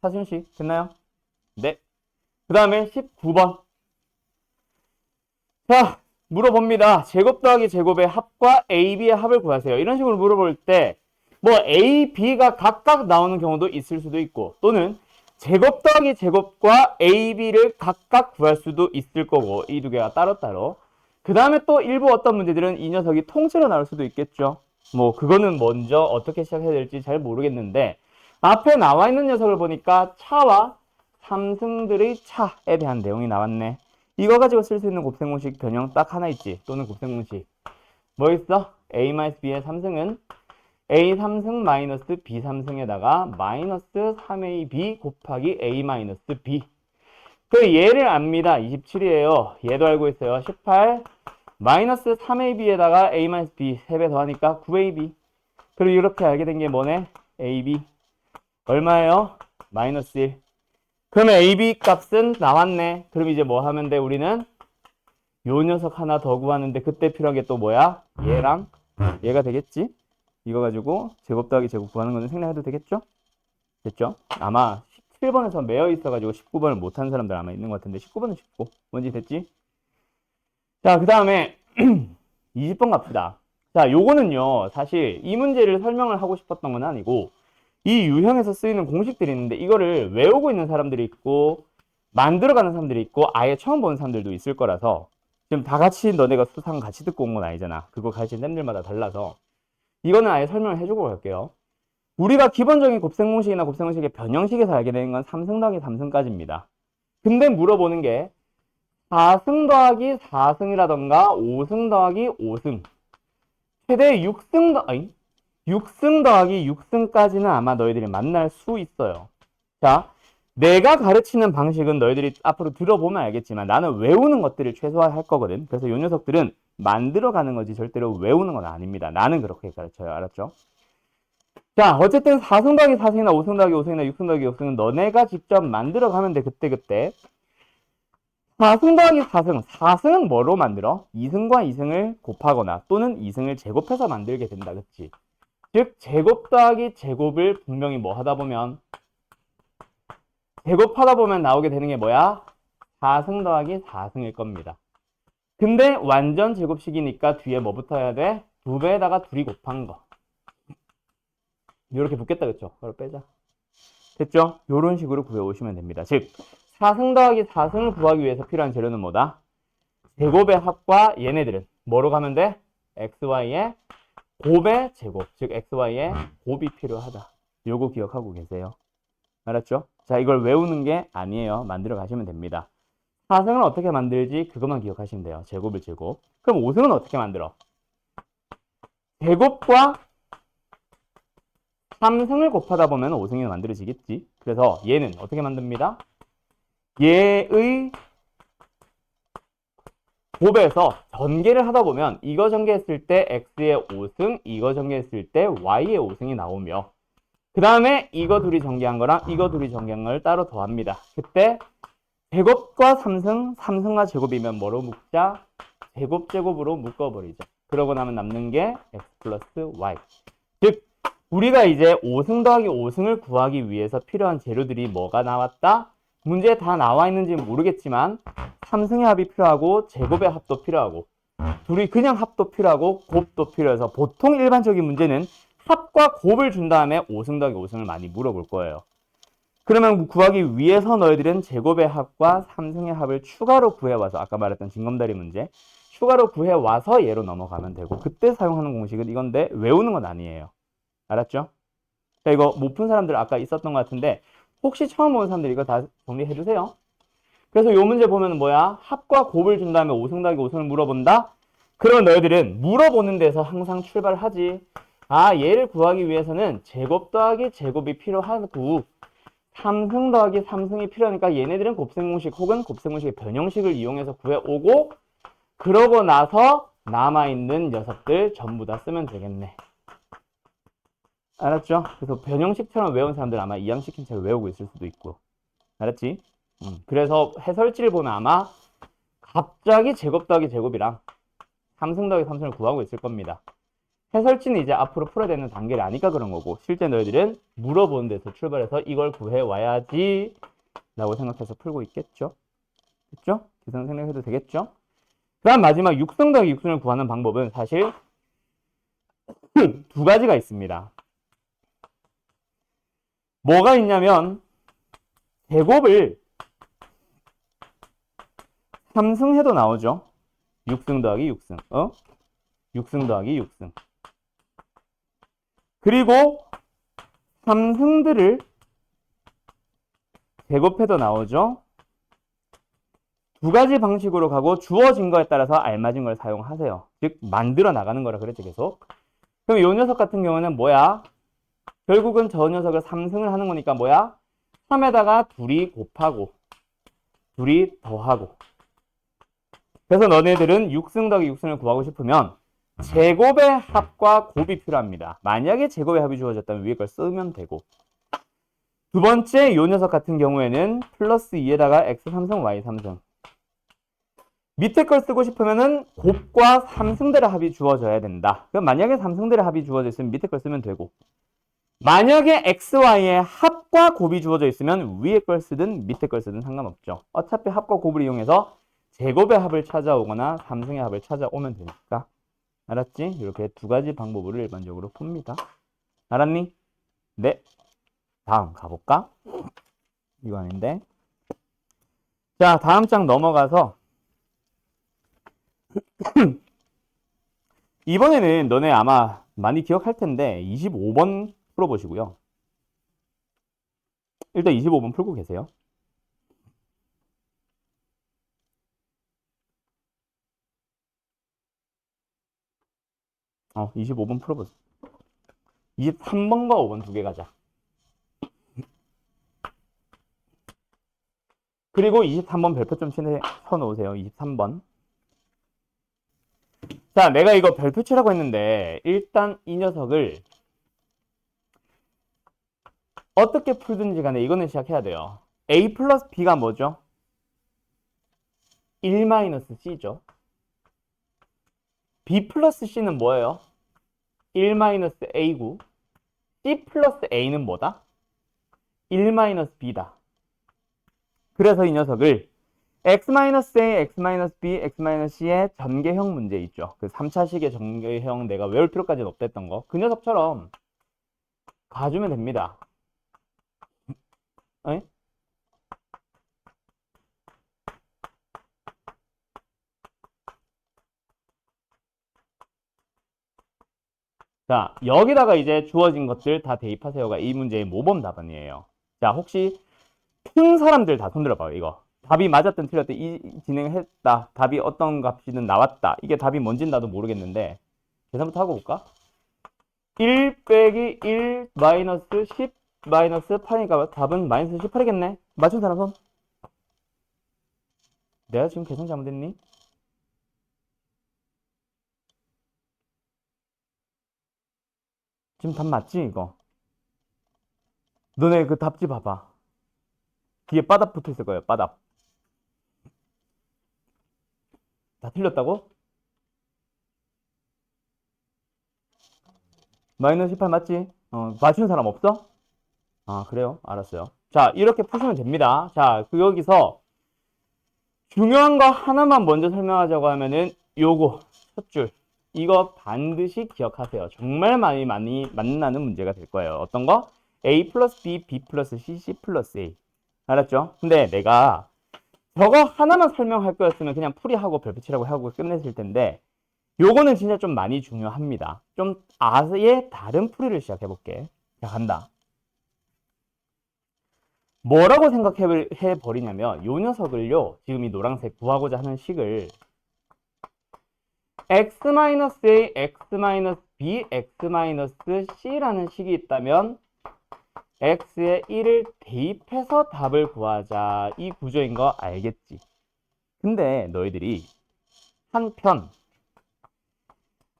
S1: 차승현 씨, 됐나요? 네. 그 다음에 19번. 자, 물어봅니다. 제곱 더하기 제곱의 합과 AB의 합을 구하세요. 이런 식으로 물어볼 때, 뭐 A, B가 각각 나오는 경우도 있을 수도 있고, 또는 제곱 더하기 제곱과 A, B를 각각 구할 수도 있을 거고, 이 두 개가 따로따로. 그 다음에 또 일부 어떤 문제들은 이 녀석이 통째로 나올 수도 있겠죠. 뭐, 그거는 먼저 어떻게 시작해야 될지 잘 모르겠는데, 앞에 나와 있는 녀석을 보니까 차와 삼승들의 차에 대한 내용이 나왔네. 이거 가지고 쓸 수 있는 곱셈공식 변형 딱 하나 있지. 또는 곱셈공식. 뭐 있어? A-B의 3승은 A 3승 마이너스 B 3승에다가 마이너스 3AB 곱하기 A 마이너스 B. 그 얘를 압니다. 27이에요. 얘도 알고 있어요. 18 마이너스 3AB에다가 A 마이너스 B 3배 더하니까 9AB. 그리고 이렇게 알게 된 게 뭐네? AB. 얼마예요? 마이너스 1. 그러면 AB 값은 나왔네. 그럼 이제 뭐 하면 돼? 우리는 요 녀석 하나 더 구하는데 그때 필요한 게 또 뭐야? 얘랑 얘가 되겠지? 이거 가지고 제곱 더하기 제곱 구하는 거는 생략해도 되겠죠? 됐죠? 아마 17번에서 매여 있어가지고 19번을 못한 사람들 아마 있는 것 같은데 19번은 쉽고 뭔지 됐지? 자, 그 다음에 20번 갑시다. 자, 요거는요 사실 이 문제를 설명을 하고 싶었던 건 아니고 이 유형에서 쓰이는 공식들이 있는데 이거를 외우고 있는 사람들이 있고 만들어가는 사람들이 있고 아예 처음 보는 사람들도 있을 거라서 지금 다 같이 너네가 수상 같이 듣고 온 건 아니잖아. 그거 가르치는 쌤들마다 달라서 이거는 아예 설명을 해주고 갈게요. 우리가 기본적인 곱셈공식이나 곱셈공식의 변형식에서 알게 되는 건 3승 더하기 3승까지입니다. 근데 물어보는 게 4승 더하기 4승이라던가 5승 더하기 5승 최대 6승 더하기 6승까지는 아마 너희들이 만날 수 있어요. 자, 내가 가르치는 방식은 너희들이 앞으로 들어보면 알겠지만 나는 외우는 것들을 최소화할 거거든. 그래서 이 녀석들은 만들어가는 거지 절대로 외우는 건 아닙니다. 나는 그렇게 가르쳐요. 알았죠? 자, 어쨌든 4승 더하기 4승이나 5승 더하기 5승이나 6승 더하기 6승은 너네가 직접 만들어가면 돼. 그때. 4승 더하기 4승. 4승은 뭐로 만들어? 2승과 2승을 곱하거나 또는 2승을 제곱해서 만들게 된다. 그치? 즉 제곱 더하기 제곱을 분명히 뭐 하다 보면 제곱하다 보면 나오게 되는 게 뭐야? 4승 더하기 4승일 겁니다. 근데 완전 제곱식이니까 뒤에 뭐 붙어야 돼? 2배에다가 둘이 곱한 거. 이렇게 붙겠다. 그쵸? 그걸 빼자. 됐죠? 이런 식으로 구해오시면 됩니다. 즉 4승 더하기 4승을 구하기 위해서 필요한 재료는 뭐다? 제곱의 합과 얘네들은 뭐로 가면 돼? xy의 곱의 제곱, 즉 xy의 곱이 필요하다. 요거 기억하고 계세요. 알았죠? 자, 이걸 외우는 게 아니에요. 만들어 가시면 됩니다. 4승은 어떻게 만들지? 그것만 기억하시면 돼요. 제곱을 제곱. 그럼 5승은 어떻게 만들어? 제곱과 3승을 곱하다 보면 5승이 만들어지겠지. 그래서 얘는 어떻게 만듭니다? 얘의 곱에서 전개를 하다 보면 이거 전개했을 때 x의 5승, 이거 전개했을 때 y의 5승이 나오며 그 다음에 이거 둘이 전개한 거랑 이거 둘이 전개한 걸 따로 더합니다. 그때 제곱과 3승, 3승과 제곱이면 뭐로 묶자? 제곱으로 묶어버리죠. 그러고 나면 남는 게 x 플러스 y. 즉 우리가 이제 5승 더하기 5승을 구하기 위해서 필요한 재료들이 뭐가 나왔다? 문제에 다 나와 있는지 모르겠지만 3승의 합이 필요하고 제곱의 합도 필요하고 둘이 그냥 합도 필요하고 곱도 필요해서 보통 일반적인 문제는 합과 곱을 준 다음에 5승 더하기 5승을 많이 물어볼 거예요. 그러면 구하기 위해서 너희들은 제곱의 합과 3승의 합을 추가로 구해와서 아까 말했던 징검다리 문제 추가로 구해와서 얘로 넘어가면 되고 그때 사용하는 공식은 이건데 외우는 건 아니에요. 알았죠? 자, 이거 못 푼 사람들 아까 있었던 것 같은데 혹시 처음 보는 사람들 이거 다 정리해 주세요. 그래서 이 문제 보면 뭐야? 합과 곱을 준 다음에 5승 더하기 5승을 물어본다? 그러면 너희들은 물어보는 데서 항상 출발하지. 아, 얘를 구하기 위해서는 제곱 더하기 제곱이 필요하고 3승 더하기 3승이 필요하니까 얘네들은 곱셈공식 혹은 곱셈공식의 변형식을 이용해서 구해오고 그러고 나서 남아있는 녀석들 전부 다 쓰면 되겠네. 알았죠? 그래서 변형식처럼 외운 사람들 아마 이항시킨 채로 외우고 있을 수도 있고. 알았지? 그래서 해설지를 보면 아마 갑자기 제곱 더하기 제곱이랑 삼승 더하기 삼승을 구하고 있을 겁니다. 해설지는 이제 앞으로 풀어야 되는 단계를 아니까 그런 거고, 실제 너희들은 물어보는 데서 출발해서 이걸 구해와야지 라고 생각해서 풀고 있겠죠? 됐죠? 계산 생략해도 되겠죠? 그 다음 마지막 6승 더하기 6승을 구하는 방법은 사실 두 가지가 있습니다. 뭐가 있냐면 제곱을 3승 해도 나오죠. 6승 더하기 6승. 6승 더하기 6승. 그리고 3승들을 제곱해도 나오죠. 두 가지 방식으로 가고 주어진 거에 따라서 알맞은 걸 사용하세요. 즉 만들어 나가는 거라 그랬죠 계속. 그럼 이 녀석 같은 경우는 뭐야? 결국은 저 녀석을 3승을 하는 거니까 뭐야? 3에다가 둘이 곱하고 둘이 더하고. 그래서 너네들은 6승 더하기 6승을 구하고 싶으면 제곱의 합과 곱이 필요합니다. 만약에 제곱의 합이 주어졌다면 위에 걸 쓰면 되고, 두 번째 이 녀석 같은 경우에는 플러스 2에다가 x 3승 y 3승. 밑에 걸 쓰고 싶으면은 곱과 3승들의 합이 주어져야 된다. 그럼 만약에 3승들의 합이 주어져 있으면 밑에 걸 쓰면 되고, 만약에 xy의 합과 곱이 주어져 있으면 위에 걸 쓰든 밑에 걸 쓰든 상관없죠. 어차피 합과 곱을 이용해서 제곱의 합을 찾아오거나 3승의 합을 찾아오면 되니까. 알았지? 이렇게 두 가지 방법으로 일반적으로 풉니다. 알았니? 네. 다음 가볼까? 이거 아닌데. 자, 다음 장 넘어가서 이번에는 너네 아마 많이 기억할 텐데 25번 풀어보시고요. 일단 25번 풀고 계세요. 25번 풀어보세요. 23번과 5번 두 개 가자. 그리고 23번 별표 좀 쳐놓으세요. 23번. 자, 내가 이거 별표 치라고 했는데 일단 이 녀석을 어떻게 풀든지 간에 이거는 시작해야 돼요. a 플러스 b가 뭐죠? 1-c죠. b 플러스 c는 뭐예요? 1-a고 c 플러스 a는 뭐다? 1-b다. 그래서 이 녀석을 x-a, x-b, x-c의 전개형 문제 있죠. 그 3차식의 전개형 내가 외울 필요까지는 없댔던 거. 그 녀석처럼 가주면 됩니다. 에? 자, 여기다가 이제 주어진 것들 다 대입하세요가 이 문제의 모범 답안이에요. 자, 혹시 푼 사람들 다 손들어봐요. 이거 답이 맞았든 틀렸든 이 진행했다, 답이 어떤 값이든 나왔다, 이게 답이 뭔진 나도 모르겠는데 계산부터 하고 볼까? 1 빼기 1 마이너스 10 마이너스 8이니까 답은 마이너스 18이겠네. 맞춘 사람 손. 내가 지금 계산 잘못했니? 지금 답 맞지 이거? 너네 그 답지 봐봐. 뒤에 바닥 붙어 있을 거예요. 바닥. 다 틀렸다고? 마이너스 18 맞지? 맞추는 사람 없어? 아, 그래요? 알았어요. 자, 이렇게 푸시면 됩니다. 자, 여기서 중요한 거 하나만 먼저 설명하자고 하면은 요거 첫 줄 이거 반드시 기억하세요. 정말 많이 만나는 문제가 될 거예요. 어떤 거? a 플러스 b, b 플러스 c, c 플러스 a. 알았죠? 근데 내가 저거 하나만 설명할 거였으면 그냥 풀이하고 별표치라고 하고 끝냈을 텐데 요거는 진짜 좀 많이 중요합니다. 좀 아예 다른 풀이를 시작해 볼게. 자, 간다. 뭐라고 생각해 버리냐면 요 녀석을요, 지금 이 노란색 구하고자 하는 식을 x-a, x-b, x-c라는 식이 있다면 x에 1을 대입해서 답을 구하자, 이 구조인 거 알겠지? 근데 너희들이 한편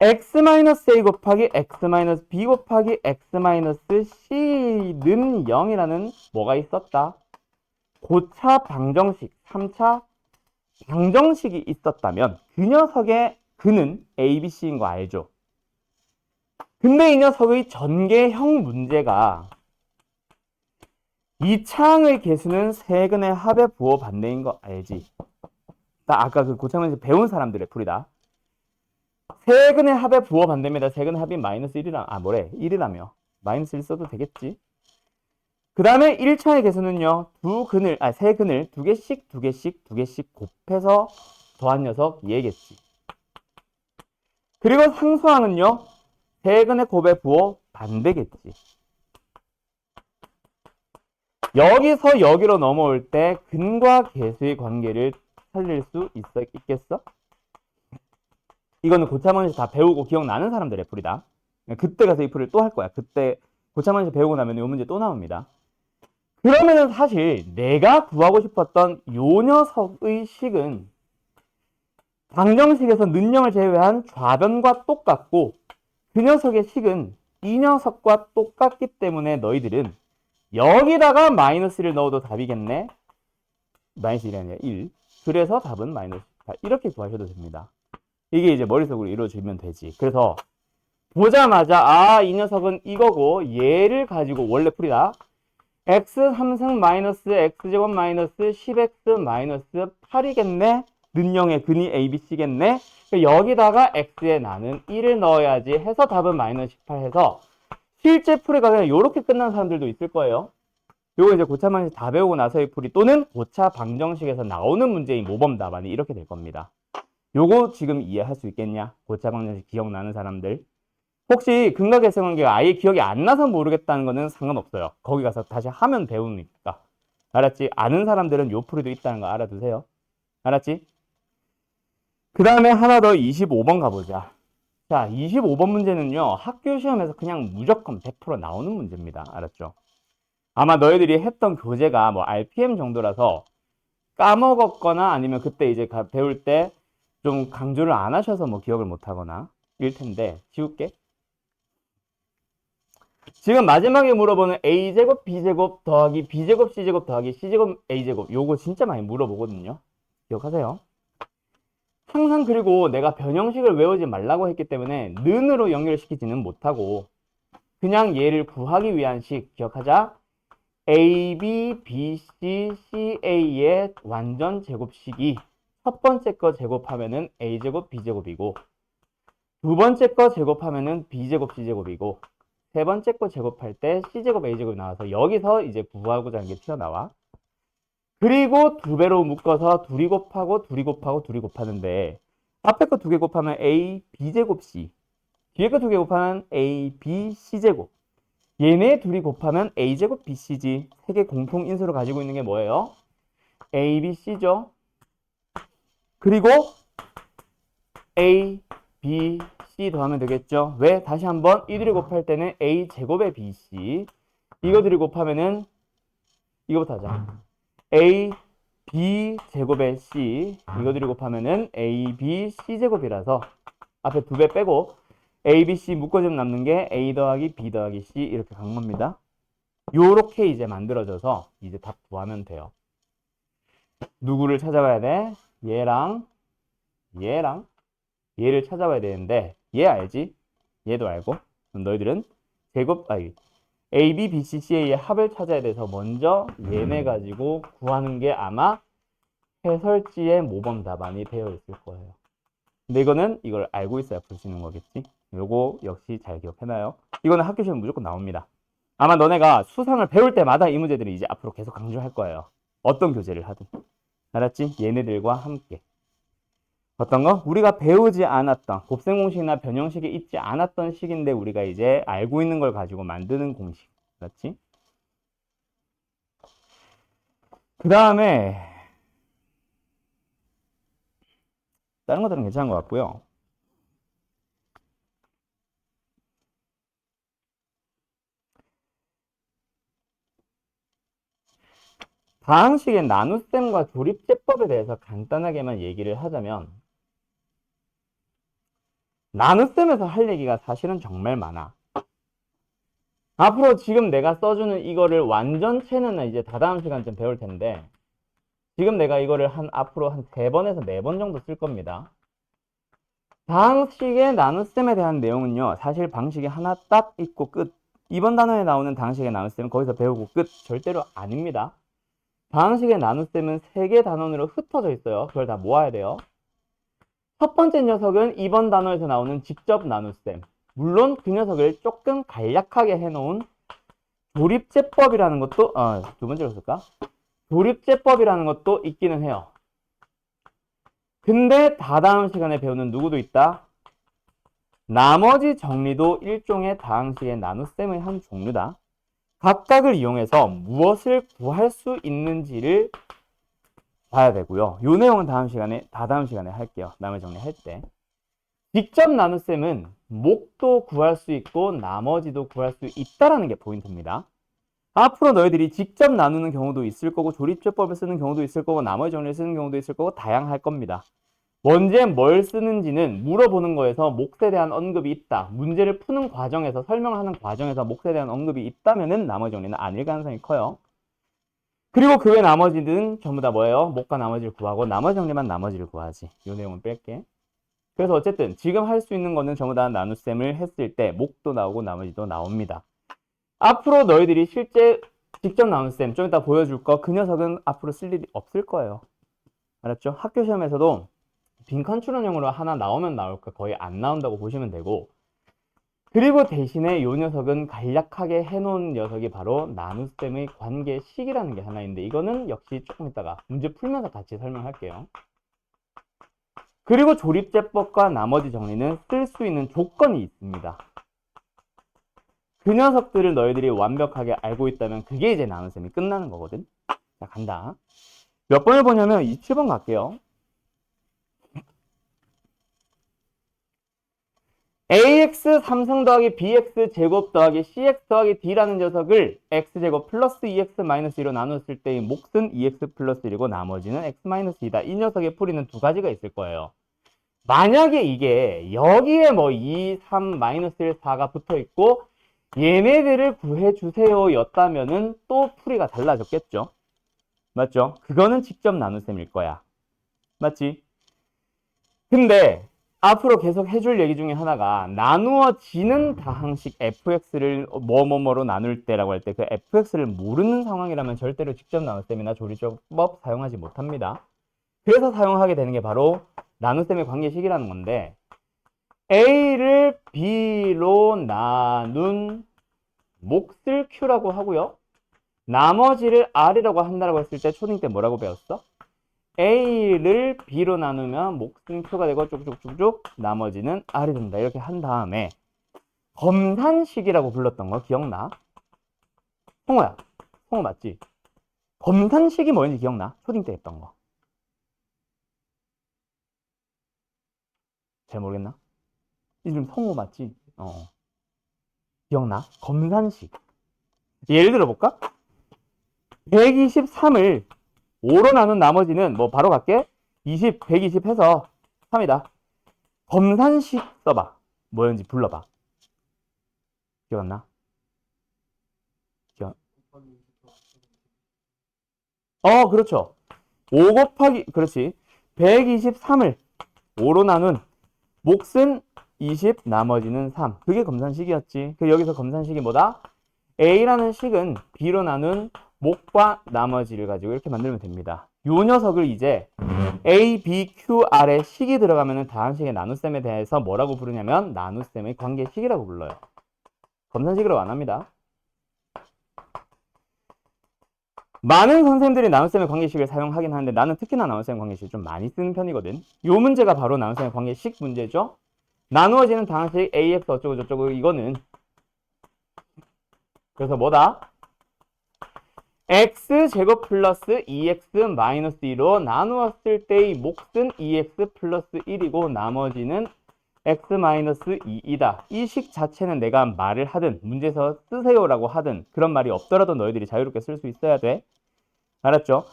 S1: x-a 곱하기 x-b 곱하기 x-c는 0이라는 뭐가 있었다. 고차 방정식, 3차 방정식이 있었다면 그 녀석의 근은 a, b, c인 거 알죠? 근데 이 녀석의 전개형 문제가 이 차항의 개수는 세근의 합의 부호 반대인 거 알지? 나 아까 그 고차방정식 배운 사람들의 풀이다. 세근의 합의 부호 반대입니다. 세근의 합이 마이너스 1이라며. 마이너스 1 써도 되겠지? 그 다음에 1차의 개수는요, 세 근을 두 개씩 곱해서 더한 녀석 얘겠지. 그리고 상수항은요, 세근의 곱의 부호 반대겠지. 여기서 여기로 넘어올 때 근과 개수의 관계를 살릴 수 있겠어? 이거는 고차방정식 다 배우고 기억나는 사람들의 풀이다. 그때 가서 이 풀을 또 할 거야. 그때 고차방정식 배우고 나면 이 문제 또 나옵니다. 그러면은 사실 내가 구하고 싶었던 요 녀석의 식은 방정식에서 는영을 제외한 좌변과 똑같고 그 녀석의 식은 이 녀석과 똑같기 때문에 너희들은 여기다가 마이너스를 넣어도 답이겠네. 마이너스 1이 아니라 1. 그래서 답은 마이너스 18. 이렇게 구하셔도 됩니다. 이게 이제 머릿속으로 이루어지면 되지. 그래서 보자마자 이 녀석은 이거고 얘를 가지고 원래 풀이다. x 3승 마이너스 x제곱 마이너스 10x 마이너스 8이겠네. 는영의 근이 abc겠네. 여기다가 x에 나는 1을 넣어야지 해서 답은 마이너스 18 해서 실제 풀이가 그냥 이렇게 끝난 사람들도 있을 거예요. 요거 이제 고차방정식 다 배우고 나서의 풀이 또는 고차 방정식에서 나오는 문제인 모범 답안이 이렇게 될 겁니다. 요거 지금 이해할 수 있겠냐? 고차 방정식 기억나는 사람들. 혹시 근각계수관계가 아예 기억이 안 나서 모르겠다는 거는 상관없어요. 거기 가서 다시 하면 배우니까. 알았지? 아는 사람들은 요 풀이도 있다는 거 알아두세요. 알았지? 그 다음에 하나 더 25번 가보자. 자, 25번 문제는요. 학교 시험에서 그냥 무조건 100% 나오는 문제입니다. 알았죠? 아마 너희들이 했던 교재가 뭐 RPM 정도라서 까먹었거나 아니면 그때 이제 배울 때 좀 강조를 안 하셔서 뭐 기억을 못 하거나 일 텐데 지울게. 지금 마지막에 물어보는 a제곱 b제곱 더하기 b제곱 c제곱 더하기 c제곱 a제곱 요거 진짜 많이 물어보거든요. 기억하세요. 항상 그리고 내가 변형식을 외우지 말라고 했기 때문에 는으로 연결시키지는 못하고 그냥 얘를 구하기 위한 식 기억하자. a, b, b, c, c, a의 완전 제곱식이 첫 번째 거 제곱하면은 a제곱 b제곱이고 두 번째 거 제곱하면은 b제곱 c제곱이고 세 번째 거 제곱할 때 c제곱 a제곱이 나와서 여기서 이제 구하고자 하는 게 튀어나와. 그리고 두 배로 묶어서 둘이 곱하고 둘이 곱하고 둘이 곱하는데 앞에 거 두 개 곱하면 a b제곱 c 뒤에 거 두 개 곱하면 a b c제곱 얘네 둘이 곱하면 a제곱 bc지. 세 개 공통 인수를 가지고 있는 게 뭐예요? a, b, c죠. 그리고 a, b, c 더하면 되겠죠. 왜? 다시 한번 이들이 곱할 때는 a 제곱의 bc 이거들이 곱하면은 이거부터 하자. a, b 제곱의 c 이거들이 곱하면은 a, b, c 제곱이라서 앞에 두 배 빼고 a, b, c 묶어주면 남는 게 a 더하기 b 더하기 c 이렇게 간 겁니다. 요렇게 이제 만들어져서 이제 답 구하면 돼요. 누구를 찾아봐야 돼? 얘랑 얘를 찾아봐야 되는데 얘 알지? 얘도 알고 그럼 너희들은 A, B, B, C, C의 합을 찾아야 돼서 먼저 얘네 가지고 구하는 게 아마 해설지의 모범 답안이 되어 있을 거예요. 근데 이거는 이걸 알고 있어야 풀 수 있는 거겠지? 요거 역시 잘 기억해놔요. 이거는 학교 시험 무조건 나옵니다. 아마 너네가 수상을 배울 때마다 이 문제들이 이제 앞으로 계속 강조할 거예요. 어떤 교재를 하든. 알았지? 얘네들과 함께. 어떤 거? 우리가 배우지 않았던 곱셈공식이나 변형식이 있지 않았던 식인데 우리가 이제 알고 있는 걸 가지고 만드는 공식. 그렇지? 그 다음에 다른 것들은 괜찮은 것 같고요. 다항식의 나눗셈과 조립제법에 대해서 간단하게만 얘기를 하자면 나눗셈에서 할 얘기가 사실은 정말 많아. 앞으로 지금 내가 써주는 이거를 완전체는 이제 다다음 시간쯤 배울 텐데, 지금 내가 이거를 앞으로 한 3번에서 4번 정도 쓸 겁니다. 다항식의 나눗셈에 대한 내용은요, 사실 방식이 하나 딱 있고 끝. 이번 단원에 나오는 다항식의 나눗셈은 거기서 배우고 끝. 절대로 아닙니다. 다항식의 나눗셈은 3개 단원으로 흩어져 있어요. 그걸 다 모아야 돼요. 첫 번째 녀석은 이번 단원에서 나오는 직접 나눗셈. 물론 그 녀석을 조금 간략하게 해놓은 조립제법이라는 것도, 두 번째로 쓸까? 조립제법이라는 것도 있기는 해요. 근데 다다음 시간에 배우는 누구도 있다? 나머지 정리도 일종의 다항식의 나눗셈의 한 종류다. 각각을 이용해서 무엇을 구할 수 있는지를 봐야 되고요. 이 내용은 다다음 시간에 할게요. 나머지 정리할 때. 직접 나눗셈은 목도 구할 수 있고 나머지도 구할 수 있다라는 게 포인트입니다. 앞으로 너희들이 직접 나누는 경우도 있을 거고 조립제법을 쓰는 경우도 있을 거고 나머지 정리를 쓰는 경우도 있을 거고 다양할 겁니다. 언제 뭘 쓰는지는 물어보는 거에서 몫에 대한 언급이 있다. 문제를 푸는 과정에서 설명하는 과정에서 몫에 대한 언급이 있다면은 나머지 정리는 아닐 가능성이 커요. 그리고 그 외 나머지는 전부 다 뭐예요? 목과 나머지를 구하고 나머지 정리만 나머지를 구하지. 이 내용은 뺄게. 그래서 어쨌든 지금 할 수 있는 거는 전부 다 나눗셈을 했을 때 목도 나오고 나머지도 나옵니다. 앞으로 너희들이 실제 직접 나눗셈 좀 이따 보여줄 거 그 녀석은 앞으로 쓸 일이 없을 거예요. 알았죠? 학교 시험에서도 빈칸 추론형으로 하나 나오면 나올까 거의 안 나온다고 보시면 되고 그리고 대신에 이 녀석은 간략하게 해놓은 녀석이 바로 나눗셈의 관계식이라는 게 하나 있는데 이거는 역시 조금 이따가 문제 풀면서 같이 설명할게요. 그리고 조립제법과 나머지 정리는 쓸 수 있는 조건이 있습니다. 그 녀석들을 너희들이 완벽하게 알고 있다면 그게 이제 나눗셈이 끝나는 거거든. 자, 간다. 몇 번을 보냐면 27번 갈게요. ax 3승 더하기 bx 제곱 더하기 cx 더하기 d라는 녀석을 x제곱 플러스 2x 마이너스 2로 나눴을 때의 몫은 2x 플러스 1이고 나머지는 x 마이너스 2다. 이 녀석의 풀이는 두 가지가 있을 거예요. 만약에 이게 여기에 뭐 2, 3, 마이너스 1, 4가 붙어 있고 얘네들을 구해주세요 였다면은 또 풀이가 달라졌겠죠. 맞죠? 그거는 직접 나눗셈일 거야. 맞지? 근데 앞으로 계속 해줄 얘기 중에 하나가 나누어지는 다항식 fx를 뭐뭐뭐로 나눌 때라고 할 때 그 fx를 모르는 상황이라면 절대로 직접 나눗셈이나 조립제법 사용하지 못합니다. 그래서 사용하게 되는 게 바로 나눗셈의 관계식이라는 건데 a를 b로 나눈 몫을 q라고 하고요. 나머지를 r이라고 한다고 했을 때 초딩 때 뭐라고 배웠어? a를 b로 나누면 몫은 q가 되고 쭉쭉쭉쭉 나머지는 r이 된다. 이렇게 한 다음에 검산식이라고 불렀던 거 기억나? 홍호야, 홍호 맞지? 검산식이 뭐였는지 기억나? 초딩 때 했던 거. 잘 모르겠나? 이름 성호 맞지? 기억나? 검산식. 예를 들어볼까? 123을 5로 나눈 나머지는 뭐 바로 갈게. 20, 120 해서 3이다. 검산식 써봐. 뭐였는지 불러봐. 기억나? 그렇죠. 5 곱하기, 그렇지. 123을 5로 나눈 몫은 20, 나머지는 3. 그게 검산식이었지. 여기서 검산식이 뭐다? A라는 식은 B로 나눈 목과 나머지를 가지고 이렇게 만들면 됩니다. 요 녀석을 이제 A, B, Q, R에 식이 들어가면 다항식의 나눗셈에 대해서 뭐라고 부르냐면 나눗셈의 관계식이라고 불러요. 검산식으로 안 합니다. 많은 선생님들이 나눗셈의 관계식을 사용하긴 하는데 나는 특히나 나눗셈의 관계식을 좀 많이 쓰는 편이거든. 요 문제가 바로 나눗셈의 관계식 문제죠. 나누어지는 다항식 ax 어쩌고 저쩌고 이거는 그래서 뭐다? x제곱 플러스 2x 마이너스 2로 나누었을 때의 몫은 2x 플러스 1이고 나머지는 x 마이너스 2이다. 이 식 자체는 내가 말을 하든 문제에서 쓰세요라고 하든 그런 말이 없더라도 너희들이 자유롭게 쓸 수 있어야 돼. 알았죠?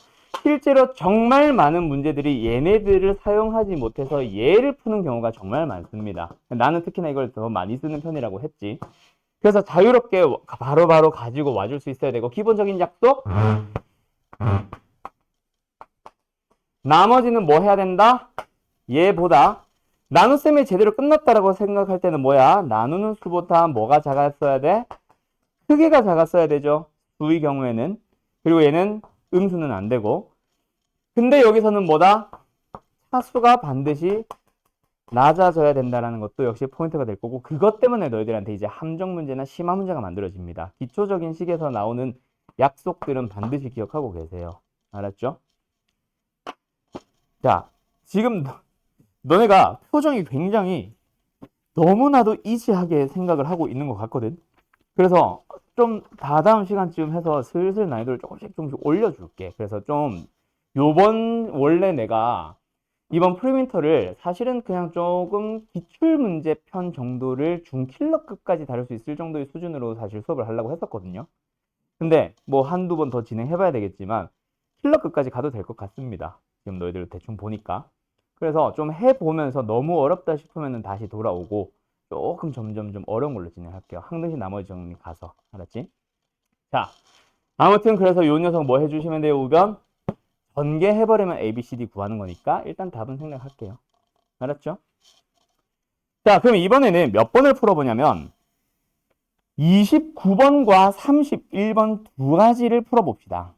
S1: 실제로 정말 많은 문제들이 얘네들을 사용하지 못해서 얘를 푸는 경우가 정말 많습니다. 나는 특히나 이걸 더 많이 쓰는 편이라고 했지. 그래서 자유롭게 바로바로 가지고 와줄 수 있어야 되고, 기본적인 약속, 나머지는 뭐 해야 된다? 얘보다 나눗셈이 제대로 끝났다라고 생각할 때는 뭐야? 나누는 수보다 뭐가 작았어야 돼? 크기가 작았어야 되죠. 수의 경우에는. 그리고 얘는 음수는 안 되고. 근데 여기서는 뭐다? 차수가 반드시 낮아져야 된다는 것도 역시 포인트가 될 거고, 그것 때문에 너희들한테 이제 함정 문제나 심화 문제가 만들어집니다. 기초적인 식에서 나오는 약속들은 반드시 기억하고 계세요. 알았죠? 자, 지금 너네가 표정이 굉장히 너무나도 이지하게 생각을 하고 있는 것 같거든. 그래서 좀 다다음 시간쯤 해서 슬슬 난이도를 조금씩 올려줄게. 그래서 좀 요번 원래 내가 이번 프리윈터를 사실은 그냥 조금 기출문제 편 정도를 중킬러급까지 다룰 수 있을 정도의 수준으로 사실 수업을 하려고 했었거든요. 근데 뭐 한두 번 더 진행해봐야 되겠지만 킬러급까지 가도 될 것 같습니다. 지금 너희들 대충 보니까. 그래서 좀 해보면서 너무 어렵다 싶으면 다시 돌아오고 조금 점점 좀 어려운 걸로 진행할게요. 항등식 나머지 정리 가서. 알았지? 자, 아무튼 그래서 요 녀석 뭐 해주시면 돼요, 우변? 전개해버리면 ABCD 구하는 거니까 일단 답은 생략할게요. 알았죠? 자, 그럼 이번에는 몇 번을 풀어보냐면 29번과 31번 두 가지를 풀어봅시다.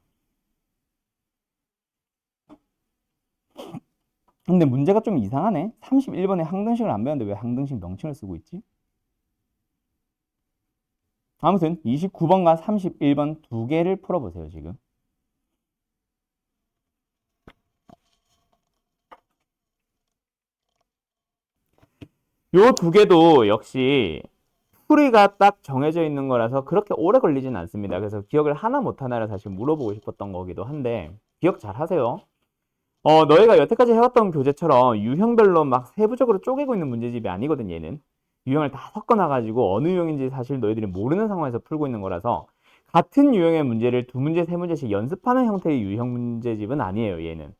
S1: 근데 문제가 좀 이상하네. 31번에 항등식을 안 배웠는데 왜 항등식 명칭을 쓰고 있지? 아무튼 29번과 31번 두 개를 풀어보세요, 지금. 요 두 개도 역시 풀이가 딱 정해져 있는 거라서 그렇게 오래 걸리진 않습니다. 그래서 기억을 하나 못하나를 사실 물어보고 싶었던 거기도 한데 기억 잘 하세요. 너희가 여태까지 해왔던 교재처럼 유형별로 막 세부적으로 쪼개고 있는 문제집이 아니거든, 얘는. 유형을 다 섞어놔가지고 어느 유형인지 사실 너희들이 모르는 상황에서 풀고 있는 거라서 같은 유형의 문제를 두 문제, 세 문제씩 연습하는 형태의 유형 문제집은 아니에요, 얘는.